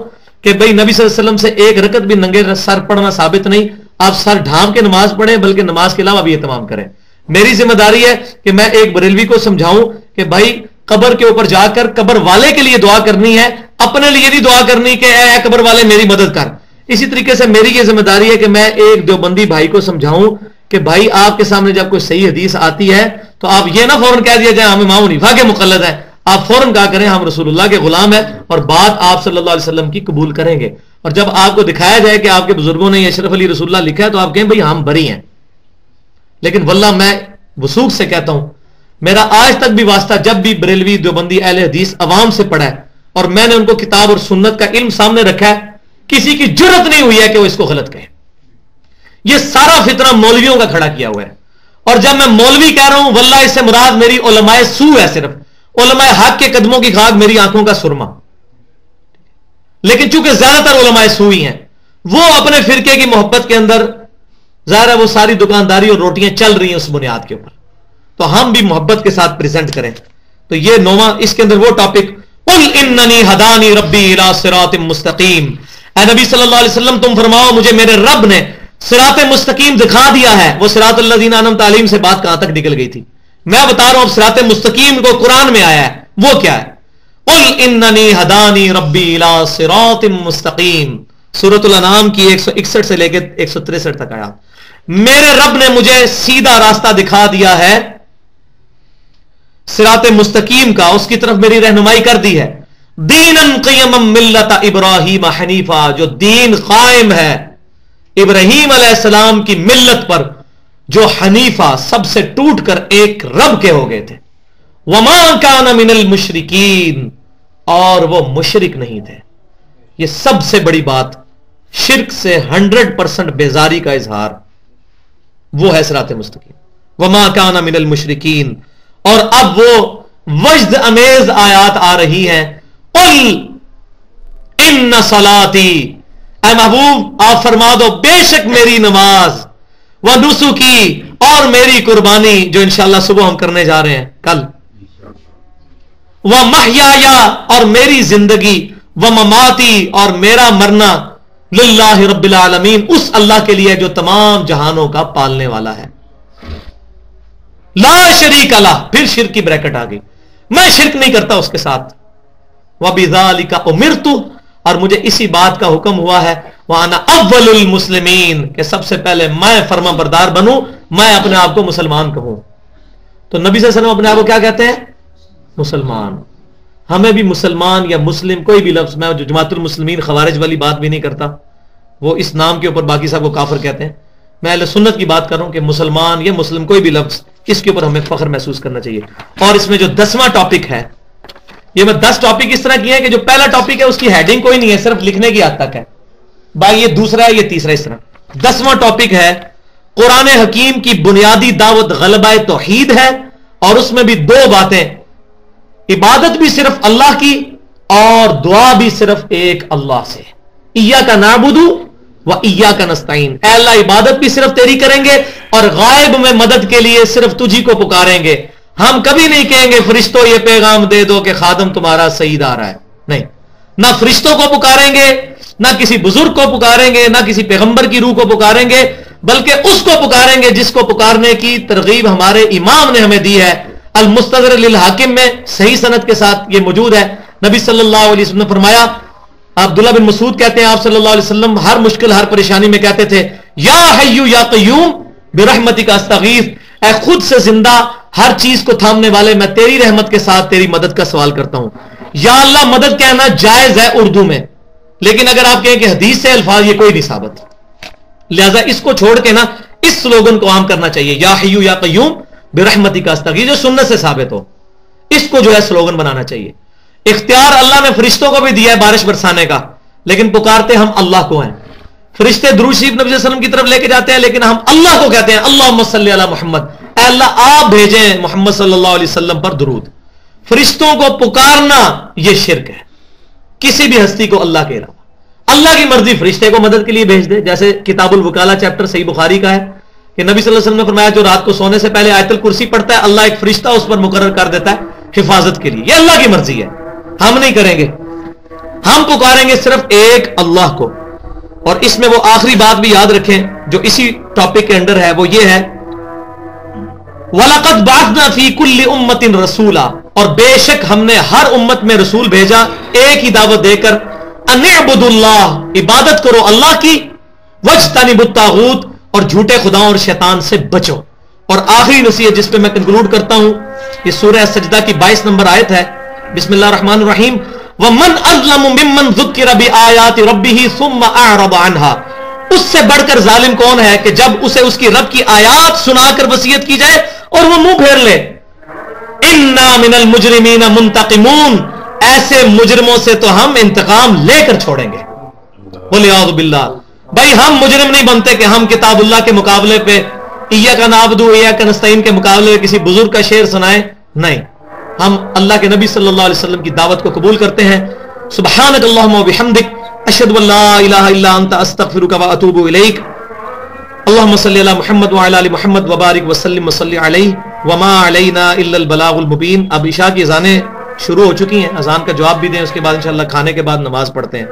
کہ بھئی نبی صلی اللہ علیہ وسلم سے ایک رکعت بھی ننگے سر پڑھنا ثابت نہیں، آپ سر ڈھانپ کے نماز پڑھیں، بلکہ نماز کے علاوہ بھی اہتمام کریں۔ میری ذمہ داری ہے کہ میں ایک بریلوی کو سمجھاؤں کہ بھائی قبر کے اوپر جا کر قبر والے کے لیے دعا کرنی ہے، اپنے لیے نہیں دعا کرنی کہ اے قبر والے میری مدد کر۔ اسی طریقے سے میری یہ ذمہ داری ہے کہ میں ایک دیوبندی بھائی کو سمجھاؤں کہ بھائی آپ کے سامنے جب کوئی صحیح حدیث آتی ہے تو آپ یہ نہ فوراً کہہ دیا جائے ہم امام حنیفہ کے مقلد ہیں، آپ فوراً کہا کریں ہم رسول اللہ کے غلام ہیں، اور بات آپ صلی اللہ علیہ وسلم کی قبول کریں گے۔ اور جب آپ کو دکھایا جائے کہ آپ کے بزرگوں نے یہ اشرف علی رسول اللہ لکھا ہے تو آپ کہیں بھئی ہم بری ہیں۔ لیکن واللہ میں وثوق سے کہتا ہوں، میرا آج تک بھی واسطہ جب بھی بریلوی، دیوبندی، اہل حدیث عوام سے پڑھا ہے اور میں نے ان کو کتاب اور سنت کا علم سامنے رکھا ہے، کسی کی جرت نہیں ہوئی ہے کہ وہ اس کو غلط کہے۔ یہ سارا فتنہ مولویوں کا کھڑا کیا ہوا ہے، اور جب میں مولوی کہہ رہا ہوں واللہ اس سے مراد میری علماء سو ہے، صرف علماء حق کے قدموں کی خاک میری آنکھوں کا سرما۔ لیکن چونکہ زیادہ تر علماء سو ہی ہیں، وہ اپنے فرقے کی محبت کے اندر ظاہر ہے وہ ساری دکانداری اور روٹیاں چل رہی ہیں اس بنیاد کے اوپر، تو ہم بھی محبت کے ساتھ پریزنٹ کریں۔ تو یہ 9واں اس کے اندر وہ ٹاپک، قل اننی ہدانی ربی الی صراط مستقیم، اے نبی صلی اللہ علیہ وسلم تم فرماؤ مجھے میرے رب نے صراط مستقیم دکھا دیا ہے۔ وہ صراط الذین انعمت علیہم سے بات کہاں تک نکل گئی تھی؟ میں بتا رہا ہوں صراط مستقیم کو قرآن میں آیا ہے، وہ کیا ہے؟ قل اننی ہدانی ربی الی صراط مستقیم، سورۃ الانعام کی 161 سے لے کے 163 تک آیا، میرے رب نے مجھے سیدھا راستہ دکھا دیا ہے صراط مستقیم کا، اس کی طرف میری رہنمائی کر دی ہے۔ دینن قیما ملت ابراہیم حنیفہ، جو دین قائم ہے ابراہیم علیہ السلام کی ملت پر، جو حنیفہ سب سے ٹوٹ کر ایک رب کے ہو گئے تھے۔ وما کان من المشرکین، اور وہ مشرک نہیں تھے۔ یہ سب سے بڑی بات، شرک سے 100% بیزاری کا اظہار، وہ ہے صراط مستقیم۔ وما کان من المشرکین، اور اب وہ وجد امیز آیات آ رہی ہیں، قل ان صلاتی، اے محبوب آپ فرما دو بے شک میری نماز، ونسکی، اور میری قربانی جو انشاءاللہ صبح ہم کرنے جا رہے ہیں کل، وَمَحْيَايَ اور میری زندگی، وَمَمَاتِي اور میرا مرنا، للہ رب العالمین اس اللہ کے لیے جو تمام جہانوں کا پالنے والا ہے، لا شریک لہ، پھر شرک کی بریکٹ آ گئی، میں شرک نہیں کرتا اس کے ساتھ، وَبِذَالِكَ أُمِرْتُ اور مجھے اسی بات کا حکم ہوا ہے، وَأَنَا أَوَّلُ الْمُسْلِمِينَ کہ سب سے پہلے میں فرما بردار بنوں، میں اپنے آپ کو مسلمان کہوں۔ تو نبی صلی اللہ علیہ وسلم اپنے آپ کو کیا کہتے ہیں؟ مسلمان۔ ہمیں بھی مسلمان یا مسلم کوئی بھی لفظ، میں جو جماعت المسلمین خوارج والی بات بھی نہیں کرتا، وہ اس نام کے اوپر باقی صاحب کو کافر کہتے ہیں، میں اہل سنت کی بات کر رہا ہوں کہ مسلمان یا مسلم کوئی بھی لفظ، اس کے اوپر ہمیں فخر محسوس کرنا چاہیے۔ اور اس میں جو 10واں ٹاپک ہے، یہ میں 10 ٹاپک اس طرح کیے ہیں کہ جو پہلا ٹاپک ہے اس کی ہیڈنگ کوئی نہیں ہے، صرف لکھنے کی حد تک ہے، بھائی یہ دوسرا ہے، یہ تیسرا، اس طرح۔ 10واں ٹاپک ہے قرآن حکیم کی بنیادی دعوت غلبہ توحید ہے، اور اس میں بھی 2 باتیں، عبادت بھی صرف اللہ کی اور دعا بھی صرف ایک اللہ سے، ایاک نعبد و ایاک نستعین، اے اللہ عبادت بھی صرف تیری کریں گے اور غائب میں مدد کے لیے صرف تجھی کو پکاریں گے۔ ہم کبھی نہیں کہیں گے فرشتوں یہ پیغام دے دو کہ خادم تمہارا سعید آ رہا ہے، نہیں، نہ فرشتوں کو پکاریں گے، نہ کسی بزرگ کو پکاریں گے، نہ کسی پیغمبر کی روح کو پکاریں گے، بلکہ اس کو پکاریں گے جس کو پکارنے کی ترغیب ہمارے امام نے ہمیں دی ہے۔ المستدرک للحاکم میں صحیح سند کے ساتھ یہ موجود ہے، نبی صلی اللہ علیہ وسلم نے فرمایا، عبداللہ بن مسعود کہتے ہیں آپ صلی اللہ علیہ وسلم ہر مشکل ہر پریشانی میں کہتے تھے، یا حی یا قیوم برحمتک استغیث، اے خود سے زندہ ہر چیز کو تھامنے والے، میں تیری رحمت کے ساتھ تیری مدد کا سوال کرتا ہوں۔ یا اللہ مدد کہنا جائز ہے اردو میں، لیکن اگر آپ کہیں کہ حدیث سے الفاظ، یہ کوئی نہیں ثابت، لہذا اس کو چھوڑ کے نا اس سلوگن کو عام کرنا چاہیے، یا حی یا قیوم برحمتک استغیث، جو سنت سے ثابت ہو، اس کو جو ہے سلوگن بنانا چاہیے۔ اختیار اللہ نے فرشتوں کو بھی دیا ہے بارش برسانے کا، لیکن پکارتے ہم اللہ کو ہیں۔ فرشتے درود شریف نبی صلی اللہ علیہ وسلم کی طرف لے کے جاتے ہیں، لیکن ہم اللہ کو کہتے ہیں، اللہم صلی علی محمد، اے اللہ آپ بھیجیں محمد صلی اللہ علیہ وسلم پر درود۔ فرشتوں کو پکارنا یہ شرک ہے، کسی بھی ہستی کو اللہ کے علاوہ۔ اللہ کی مرضی فرشتے کو مدد کے لیے بھیج دے، جیسے کتاب الوکالہ چیپٹر صحیح بخاری کا ہے کہ نبی صلی اللہ علیہ وسلم نے فرمایا جو رات کو سونے سے پہلے آیت الکرسی پڑھتا ہے، اللہ ایک فرشتہ اس پر مقرر کر دیتا ہے حفاظت کے لیے۔ یہ اللہ کی مرضی ہے، ہم نہیں کریں گے، ہم پکاریں گے صرف ایک اللہ کو۔ اور اس میں وہ آخری بات بھی یاد رکھیں جو اسی ٹاپک کے اندر ہے، وہ یہ ہے وَلَقَدْ بَعَثْنَا فِي كُلِّ أُمَّةٍ رَسُولًا، اور بے شک ہم نے ہر امت میں رسول بھیجا ایک ہی دعوت دے کر، أَنِ اعْبُدُوا اللَّهَ، عبادت کرو اللہ کی، وَاجْتَنِبُوا الطَّاغُوتَ، اور جھوٹے خداؤں اور شیطان سے بچو۔ اور آخری نصیحت جس پہ میں کنکلوڈ کرتا ہوں، یہ سورہ سجدہ کی 22 نمبر آیت ہے، بسم اللہ الرحمن الرحیم، وَمَنْ أَظْلَمُ مِمَّنْ ذُكِّرَ بِآيَاتِ رَبِّهِ ثُمَّ أَعْرَضَ عَنْهَا، اس سے بڑھ کر ظالم کون ہے کہ جب اسے اس کی رب کی آیات سنا کر وصیت کی جائے اور وہ منہ پھیر لے۔ اِنَّا مِنَ الْمُجْرِمِينَ مُنْتَقِمُونَ، ایسے مجرموں سے تو ہم انتقام لے کر چھوڑیں گے۔ وَلِعَاذُ بِاللَّہ، بھائی ہم مجرم نہیں بنتے کہ ہم کتاب اللہ کے مقابلے پہ ایاک نعبد و ایاک نستعین کے مقابلے میں کسی بزرگ کا شعر سنائیں، نہیں، ہم اللہ کے نبی صلی اللہ علیہ وسلم کی دعوت کو قبول کرتے ہیں۔ سبحانک اللہم و بحمدک، اشہد ان لا الہ الا انت، استغفرک و اتوب الیک۔ اللہم صلی علی محمد وعلی آل محمد وبارک وسلم وصلی علیہ وما علینا الا البلاغ المبین۔ اب عشاء کی اذانیں شروع ہو چکی ہیں، اذان کا جواب بھی دیں، اس کے بعد انشاءاللہ کھانے کے بعد نماز پڑھتے ہیں۔